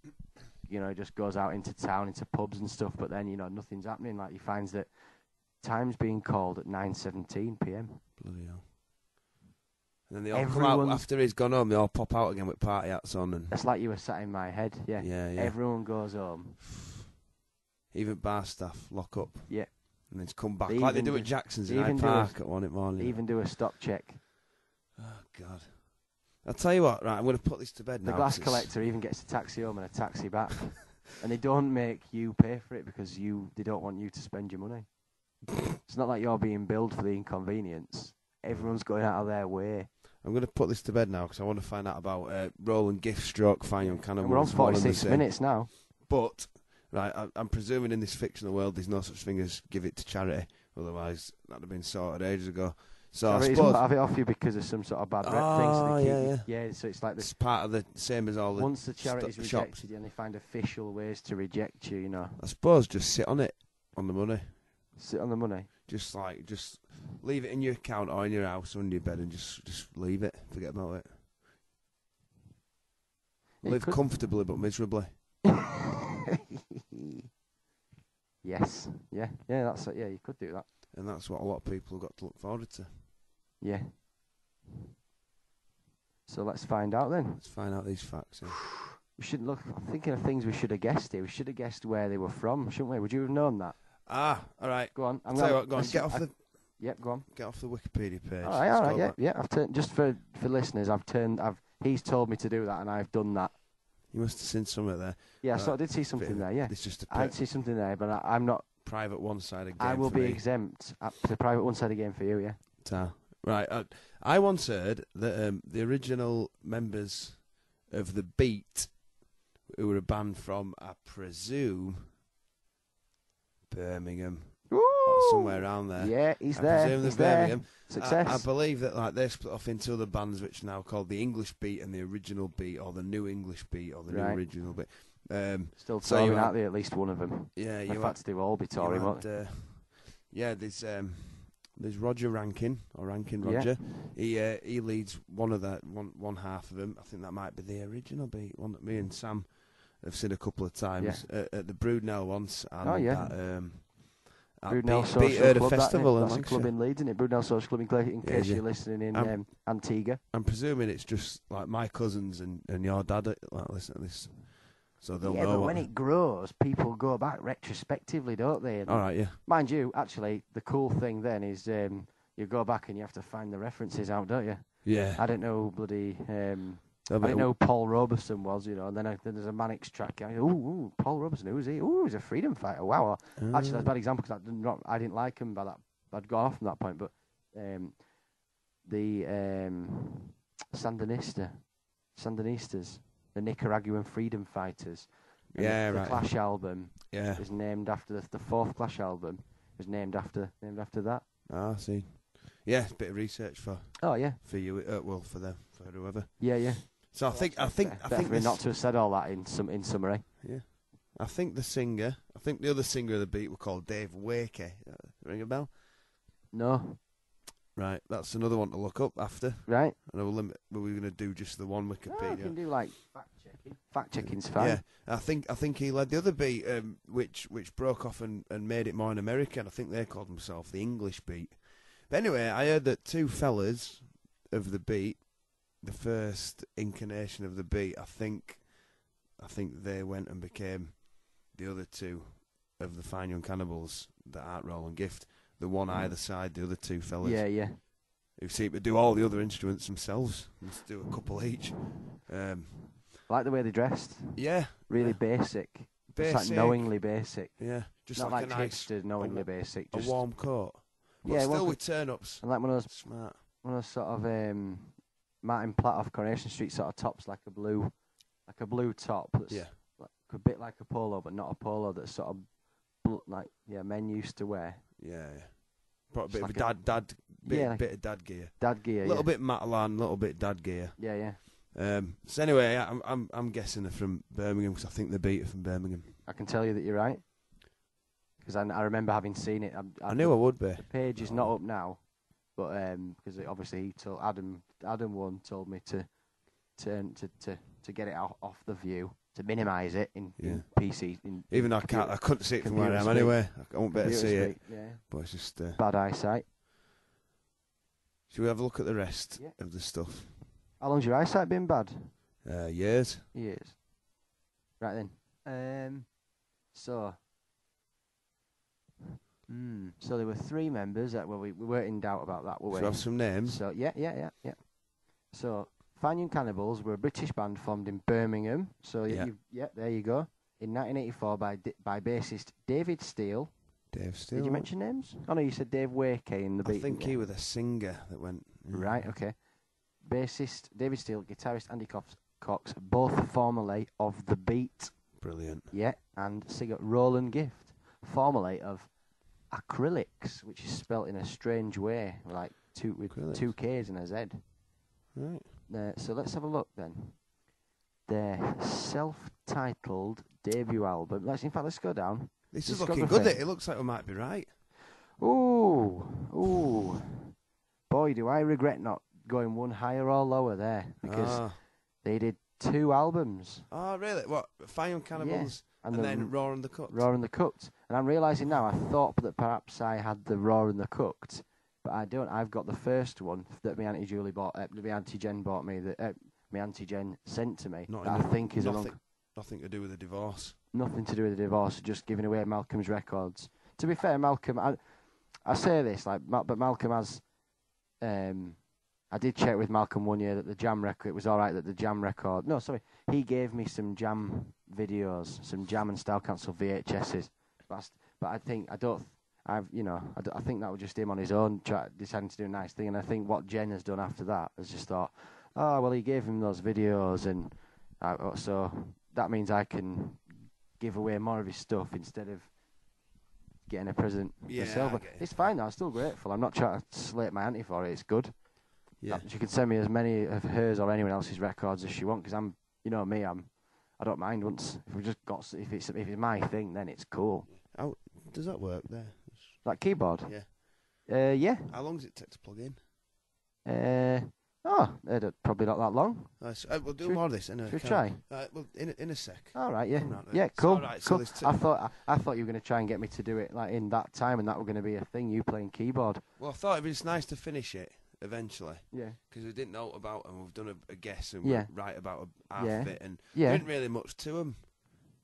just goes out into town, into pubs and stuff. But then nothing's happening. Like he finds that time's being called at 9:17 p.m. Bloody hell. And then they all come out after he's gone home. They all pop out again with party hats on, and that's like you were sat in my head. Yeah. Yeah. Everyone goes home. Even bar staff lock up. Yeah. And then come back like they do at Jackson's in Hyde Park at 1 in the morning. Even do a stop check. Oh God! I'll tell you what. Right, I'm going to put this to bed now. The glass collector even gets a taxi home and a taxi back, and they don't make you pay for it because they don't want you to spend your money. It's not like you're being billed for the inconvenience. Everyone's going out of their way. I'm going to put this to bed now because I want to find out about Roland Gift Stroke, Fine Young Cannibals. We're on 46 minutes now. But, right, I'm presuming in this fictional world there's no such thing as give it to charity. Otherwise, that would have been sorted ages ago. So I suppose have it off you because of some sort of bad rep things. Yeah. So it's like it's part of the same as all the once the charity's rejected shops. you, and they find official ways to reject you. I suppose just sit on it, on the money. Sit on the money. Just leave it in your account or in your house under your bed and just leave it. Forget about it. Live comfortably but miserably. Yes. Yeah. That's it. Yeah, you could do that. And that's what a lot of people have got to look forward to. Yeah. So let's find out then. Let's find out these facts. Yeah. We should look. I'm thinking of things we should have guessed here. We should have guessed where they were from, shouldn't we? Would you have known that? All right. Go on. Go on. Get off the. Yep. Go on. Get off the Wikipedia page. All right. Yeah. I've turned just for listeners. He's told me to do that, and I've done that. You must have seen something there. Yeah. So I did see something there. Yeah. It's just I did see something there, but I'm not. Private one-sided game. I will be exempt. It's a private one-sided game for you. Yeah. Right. I once heard that the original members of the Beat, who were a band from, I presume, Birmingham. Ooh. Or somewhere around there. Yeah, he's I there. presume He's Birmingham. Success. I believe that they split off into other bands which are now called the English Beat and the Original Beat, or the New English Beat, or the New Original Beat. Still touring, aren't they? At least one of them. Yeah, in fact, they will all be touring. Yeah, there's Roger Rankin or Rankin Roger. Yeah. He leads one half of them. I think that might be the Original Beat, one that me and Sam have seen a couple of times at the Broodnell once. And at Broodnell Social Club, Festival. That's a club in Leeds, isn't it? Broodnell Social Club, in case you're listening in Antigua. I'm presuming it's just like my cousins and your dad listen to this. So they'll know. But when it grows, people go back retrospectively, don't they? And all right, yeah. Mind you, actually, the cool thing then is you go back and you have to find the references out, don't you? Yeah. I didn't know bloody. I didn't know who Paul Robeson was, and then there's a Mannix track. Ooh, Paul Robeson, who is he? Ooh, he's a freedom fighter. Wow. Actually, that's a bad example because I didn't like him by that. I'd gone off from that point, but the Sandinistas, the Nicaraguan freedom fighters. The Clash album is named after the fourth Clash album was named after that. Ah, I see. Yeah, a bit of research for. Oh yeah. For you, for them, for whoever. Yeah. So I think not to have said all that in summary. Yeah. I think the other singer of the Beat were called Dave Wakey. Ring a bell? No. Right, that's another one to look up after. Right. And we're going to do just the one Wikipedia. No, you can do like fact checking. Fact checking's fine. Yeah, I think he led the other Beat, which broke off and made it more in America. And I think they called themselves the English Beat. But anyway, I heard that two fellas of the Beat, the first incarnation of the Beat, I think they went and became the other two of the Fine Young Cannibals that aren't Roland Gift. The one either side, the other two fellas. Yeah. Who seem to do all the other instruments themselves. Just do a couple each. I like the way they dressed. Yeah. Really basic. Just like knowingly basic. Yeah. Just not like a nice, hipster, knowingly basic. Just a warm coat. But still with turn-ups. And like one of those smart. One of those sort of Martin Platt off Coronation Street sort of tops, like a blue top. That's like, a bit like a polo, but not a polo. That's sort of men used to wear. Yeah. Brought a bit like of dad bit of dad gear. Dad gear. A little bit Matalan, a little bit dad gear. Yeah. So anyway, I'm guessing they're from Birmingham because I think they beat it from Birmingham. I can tell you that you're right because I remember having seen it. I knew I would be. The page is not up now, but because obviously he told Adam told me to get it off the view, to minimise it in PC. Even though I couldn't see it from where I am anyway. I won't be able to see it. Yeah. But it's just bad eyesight. Should we have a look at the rest of the stuff? How long's your eyesight been bad? Years. Right then. So there were 3 members that we weren't in doubt about that, were we? Should we have some names? So yeah. So Fine Young Cannibals were a British band formed in Birmingham. So there you go. In 1984 by bassist David Steele. Dave Steele. Did you mention names? Oh no, you said Dave Wakey in the beat. I think he was a singer that went. Right, okay. Bassist David Steele, guitarist Andy Cox, both formerly of The Beat. Brilliant. Yeah, and singer Roland Gift, formerly of Acrylics, which is spelt in a strange way, like with 2 K's and a Z. Right. So let's have a look then. Their self-titled debut album. Let's go down. This is looking good. It looks like we might be right. Ooh. Boy, do I regret not going one higher or lower there, because they did 2 albums. Oh, really? What? Fine Young Cannibals and then Raw and the Cooked? Raw and the Cooked. And I'm realising now, I thought that perhaps I had the Raw and the Cooked, but I don't. I've got the first one that my Auntie Julie bought, my Auntie Jen bought me, that my Auntie Jen sent to me, I think is nothing to do with the divorce. Nothing to do with the divorce, just giving away Malcolm's records. To be fair, Malcolm, I say this, but Malcolm has... I did check with Malcolm one year that the Jam record, it was alright that the Jam record... No, sorry, he gave me some Jam videos, some Jam and Style Council VHSs. But I think that was just him on his own, deciding to do a nice thing. And I think what Jen has done after that has just thought, he gave him those videos, and so that means I can give away more of his stuff instead of getting a present myself. It's fine though, I'm still grateful. I'm not trying to slate my auntie for it, it's good. Yeah. She can send me as many of hers or anyone else's records as she wants, because I'm, me, I don't mind once. If it's my thing, then it's cool. How does that work there? That keyboard? Yeah. Yeah. How long does it take to plug in? Probably not that long. We'll do more of this. Should we try? In a sec. All right, yeah. Yeah, cool. Right, cool. So I thought you were going to try and get me to do it like in that time, and that were going to be a thing, you playing keyboard. Well, I thought it'd be just nice to finish it eventually. Yeah. Because we didn't know about them. We've done a guess and we're right about half of it. And there isn't really much to them.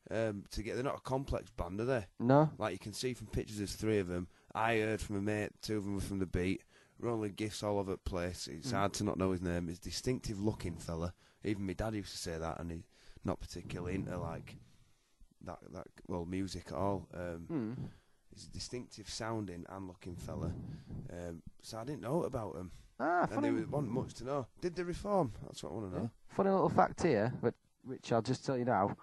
They're not a complex band, are they? No. Like you can see from pictures, there's 3 of them. I heard from a mate, 2 of them were from The Beat. Rolling gifts all over the place. It's hard to not know his name. He's a distinctive looking fella. Even my dad used to say that, and he's not particularly into like that music at all. He's a distinctive sounding and looking fella. So I didn't know about him. And there wasn't much to know. Did they reform? That's what I want to know. Funny little fact here, which I'll just tell you now.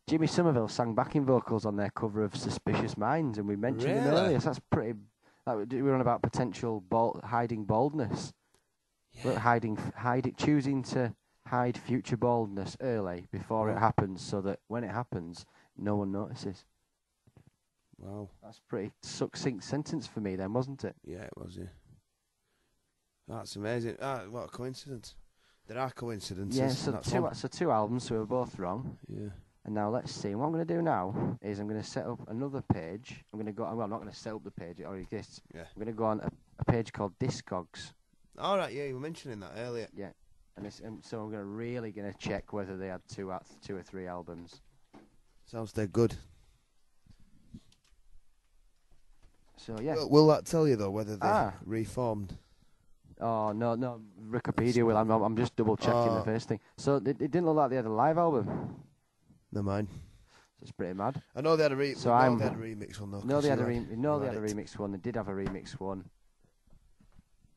Jimmy Somerville sang backing vocals on their cover of Suspicious Minds, and we mentioned him earlier, so that's pretty... we were on about potential hiding baldness. Yeah. Choosing to hide future baldness early before it happens, so that when it happens, no one notices. Wow. That's a pretty succinct sentence for me then, wasn't it? Yeah, it was, yeah. That's amazing. What a coincidence. There are coincidences. Yeah, so 2 albums, so we were both wrong. Yeah. And now let's see. What I'm going to do now is I'm going to set up another page. I'm not going to set up the page. It already exists. Yeah. I'm going to go on a page called Discogs. All right, yeah, you were mentioning that earlier. Yeah. And so I'm going to check whether they had 2 or 3 albums. Sounds they're good. So, yeah. Will that tell you, though, whether they reformed? Oh, no. Wikipedia will. I'm just double-checking the first thing. So, it didn't look like they had a live album. Never mind. So it's pretty mad. I know they had a remix one, though. No, they had a remix one. They did have a remix one.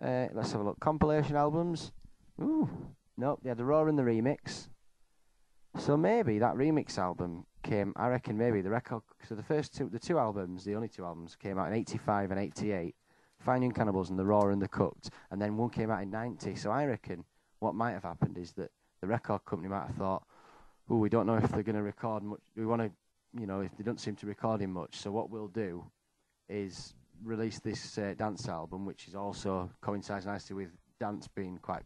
Let's have a look. Compilation albums. Ooh, nope. They had the Raw and the remix. So maybe that remix album came. I reckon maybe the record. So the two albums, the only two albums, came out in '85 and '88. Fine Young Cannibals and the Raw and the Cooked, and then one came out in '90. So I reckon what might have happened is that the record company might have thought, "Oh, we don't know if they're going to record much. We want to, if they don't seem to recording much. So what we'll do is release this dance album, which is also coincides nicely with dance being quite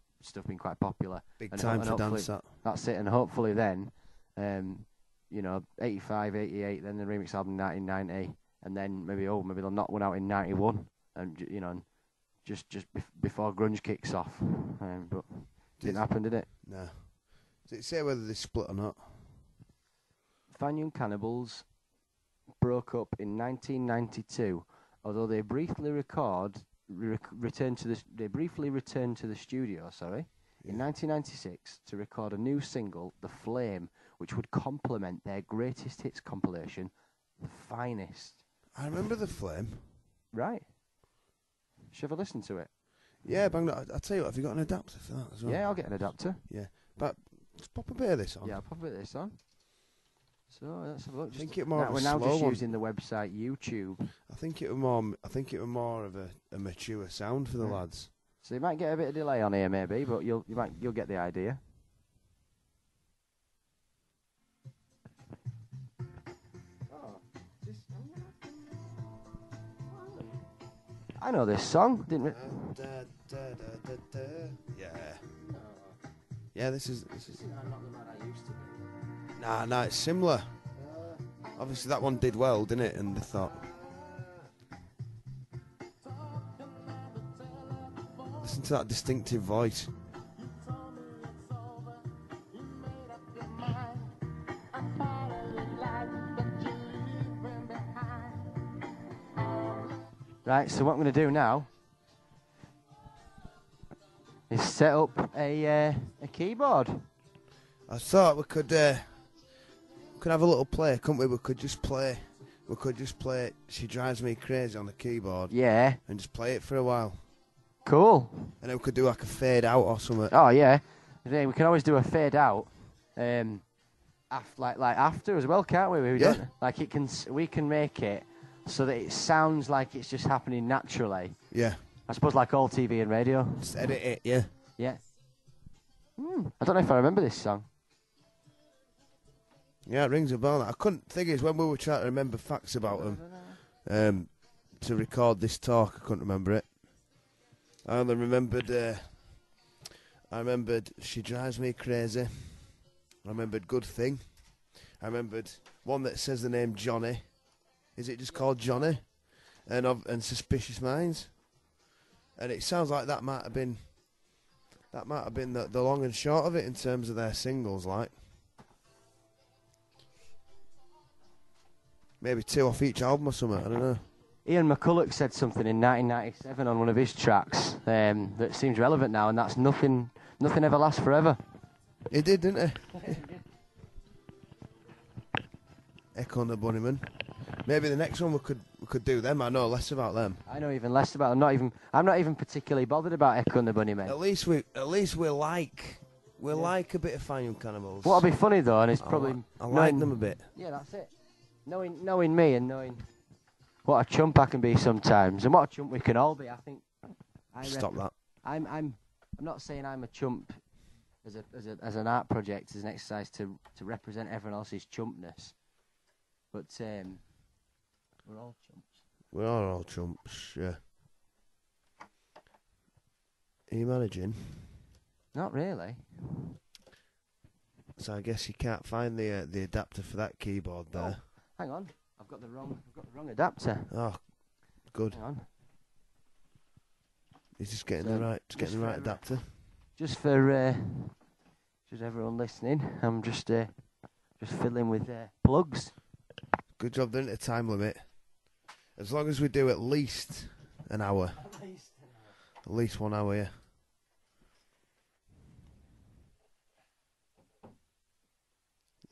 popular. Big time for dance. That's it, and hopefully then, 85, 88, then the remix album 1990, and then maybe they'll knock one out in 91, and just before grunge kicks off. But didn't happen, did it? No. Does it say whether they split or not? Fine Young Cannibals broke up in 1992, although they briefly returned to the studio, in 1996 to record a new single, The Flame, which would complement their greatest hits compilation, The Finest. I remember The Flame. Right. Should I listen to it? Yeah, bang that. I'll tell you what, have you got an adapter for that as well? Yeah, I'll get an adapter. Yeah, but let's pop a bit of this on. Yeah, I'll pop a bit of this on. So let's have a look. I think we're now just using the website YouTube. I think it were more of a mature sound for the lads. So you might get a bit of delay on here, maybe, but you'll get the idea. I know this song, didn't it? Yeah. Yeah, this is. I'm not the man I used to be. Nah, it's similar. Obviously, that one did well, didn't it? And they thought. Listen to that distinctive voice. Right, so what I'm going to do now is set up a keyboard. I thought we could have a little play, couldn't we? We could just play She Drives Me Crazy on the keyboard. Yeah. And just play it for a while. Cool. And then we could do like a fade out or something. Oh, yeah. We can always do a fade out after as well, can't we? Yeah. We can make it so that it sounds like it's just happening naturally. Yeah. I suppose like all TV and radio. Just edit it, yeah. Yeah. I don't know if I remember this song. Yeah, it rings a bell. I couldn't think is when we were trying to remember facts about them to record this talk, I couldn't remember it. I only remembered She Drives Me Crazy. I remembered Good Thing. I remembered one that says the name Johnny. Is it just called Johnny? And Suspicious Minds. And it sounds like that might have been the long and short of it in terms of their singles, like. Maybe 2 off each album or something, I don't know. Ian McCulloch said something in 1997 on one of his tracks that seems relevant now, and that's nothing ever lasts forever. He did, didn't he? Echo and the Bunnymen. Maybe the next one we could do them. I know less about them. I know even less about them. I'm not even particularly bothered about Echo and the Bunnymen. At least we like a bit of Fine Young Cannibals. What'll be funny though, and it's probably I like them a bit. Yeah, that's it. Knowing me and knowing what a chump I can be sometimes, and what a chump we can all be. I think. Stop that. I'm not saying I'm a chump as an art project, as an exercise to represent everyone else's chumpness, but we're all chumps. We are all chumps, yeah. Are you managing? Not really. So I guess you can't find the adapter for that keyboard there. Oh, hang on, I've got the wrong adapter. Oh, good. Hang on. He's just getting the right adapter. Just for everyone listening, I'm just filling with plugs. Good job, didn't it? Time limit. As long as we do at least an hour. At least 1 hour, yeah.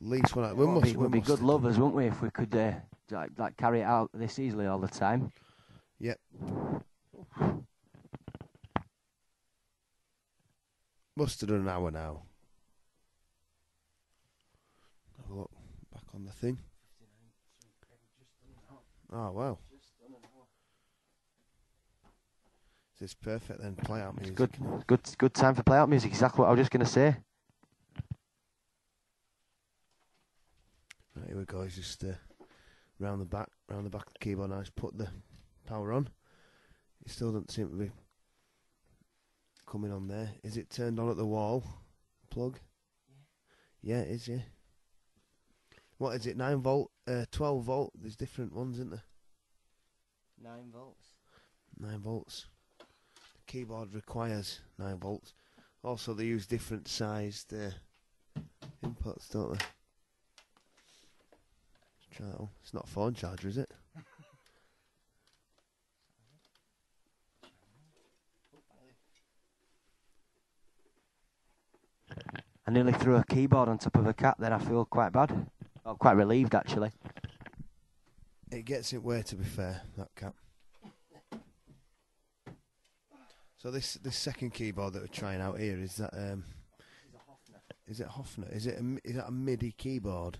At least 1 hour. We'd be good lovers, wouldn't we, if we could like carry it out this easily all the time? Yep. Must have done an hour now. Have a look back on the thing. Oh, wow. This is perfect then, play out music. Good time for play out music, exactly what I was just going to say. Right, here we go, it's just round the back of the keyboard now. Just put the power on. It still doesn't seem to be coming on there. Is it turned on at the wall? Plug? Yeah, it is, yeah. What is it, 9 volt, 12 volt? There's different ones, isn't there? 9 volts. 9 volts. The keyboard requires 9 volts. Also, they use different sized inputs, don't they? Let's try that one. It's not a phone charger, is it? I nearly threw a keyboard on top of a cat, then I feel quite bad. Oh, quite relieved, actually. It gets it way, to be fair, that cat. So this second keyboard that we're trying out here, is that is it Hofner? Is that a MIDI keyboard?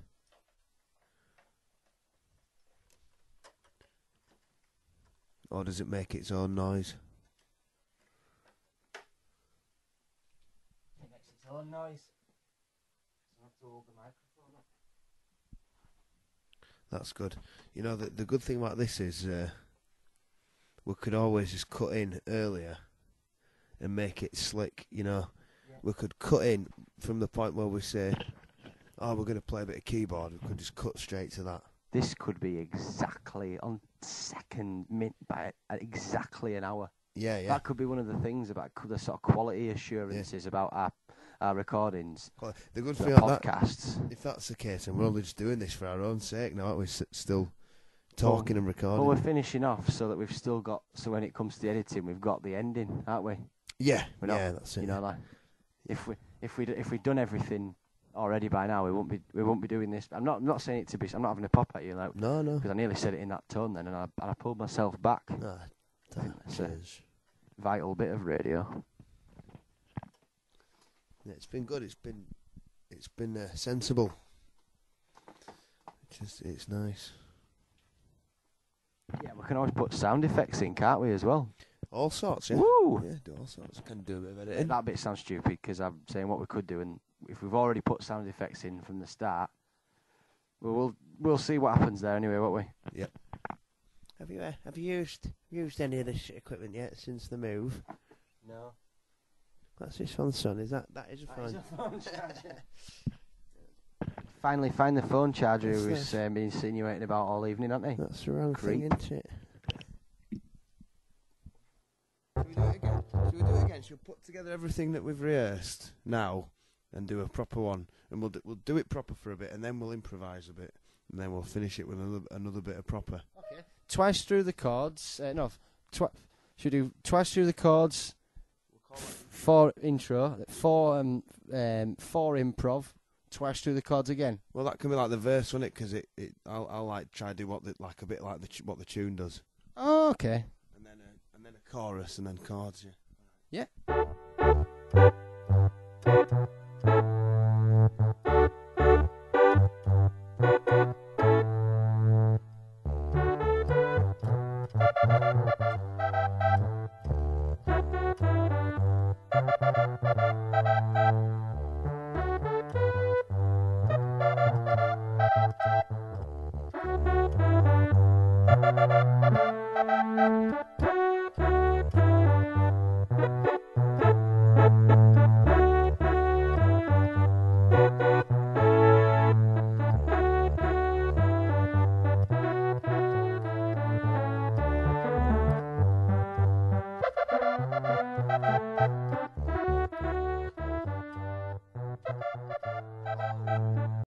Or does it make its own noise? It makes its own noise. So I have to hold the microphone up. That's good. You know, the good thing about this is we could always just cut in earlier and make it slick, you know. Yeah. We could cut in from the point where we say, oh, we're going to play a bit of keyboard. We could just cut straight to that. This could be exactly on second mint by exactly an hour. Yeah, yeah. That could be one of the things about the sort of quality assurances about our recordings. The good thing about podcasts. If that's the case, and we're only just doing this for our own sake now, aren't we? Still talking and recording. Well, we're finishing off so that we've still got. So when it comes to the editing, we've got the ending, aren't we? Yeah, that's it. You know, like if we'd done everything already by now, we won't be doing this. I'm not saying it to be. I'm not having a pop at you, like no, because I nearly said it in that tone then, and I pulled myself back. That's a vital bit of radio. Yeah, it's been good. It's been sensible. It's nice. Yeah, we can always put sound effects in, can't we, as well? All sorts, yeah. Woo! Yeah, do all sorts. Can do a bit of editing. That bit sounds stupid because I'm saying what we could do, and if we've already put sound effects in from the start, we'll see what happens there anyway, won't we? Yep. Have you used any of this equipment yet since the move? No. That's this one, son. That is a phone charger. Finally find the phone charger who was been insinuating about all evening, haven't they? That's the wrong Creep. thing, isn't it? Should we do it again? Should we put together everything that we've rehearsed now and do a proper one? And we'll do it proper for a bit, and then we'll improvise a bit, and then we'll finish it with another bit of proper. Okay. Twice through the chords. Should we do twice through the chords? 4 intro, 4 improv, twice through the chords again. Well, that can be like the verse, won't it? Because I'll like try to do what the tune does. Oh, okay. And then a chorus and then chords. Yeah.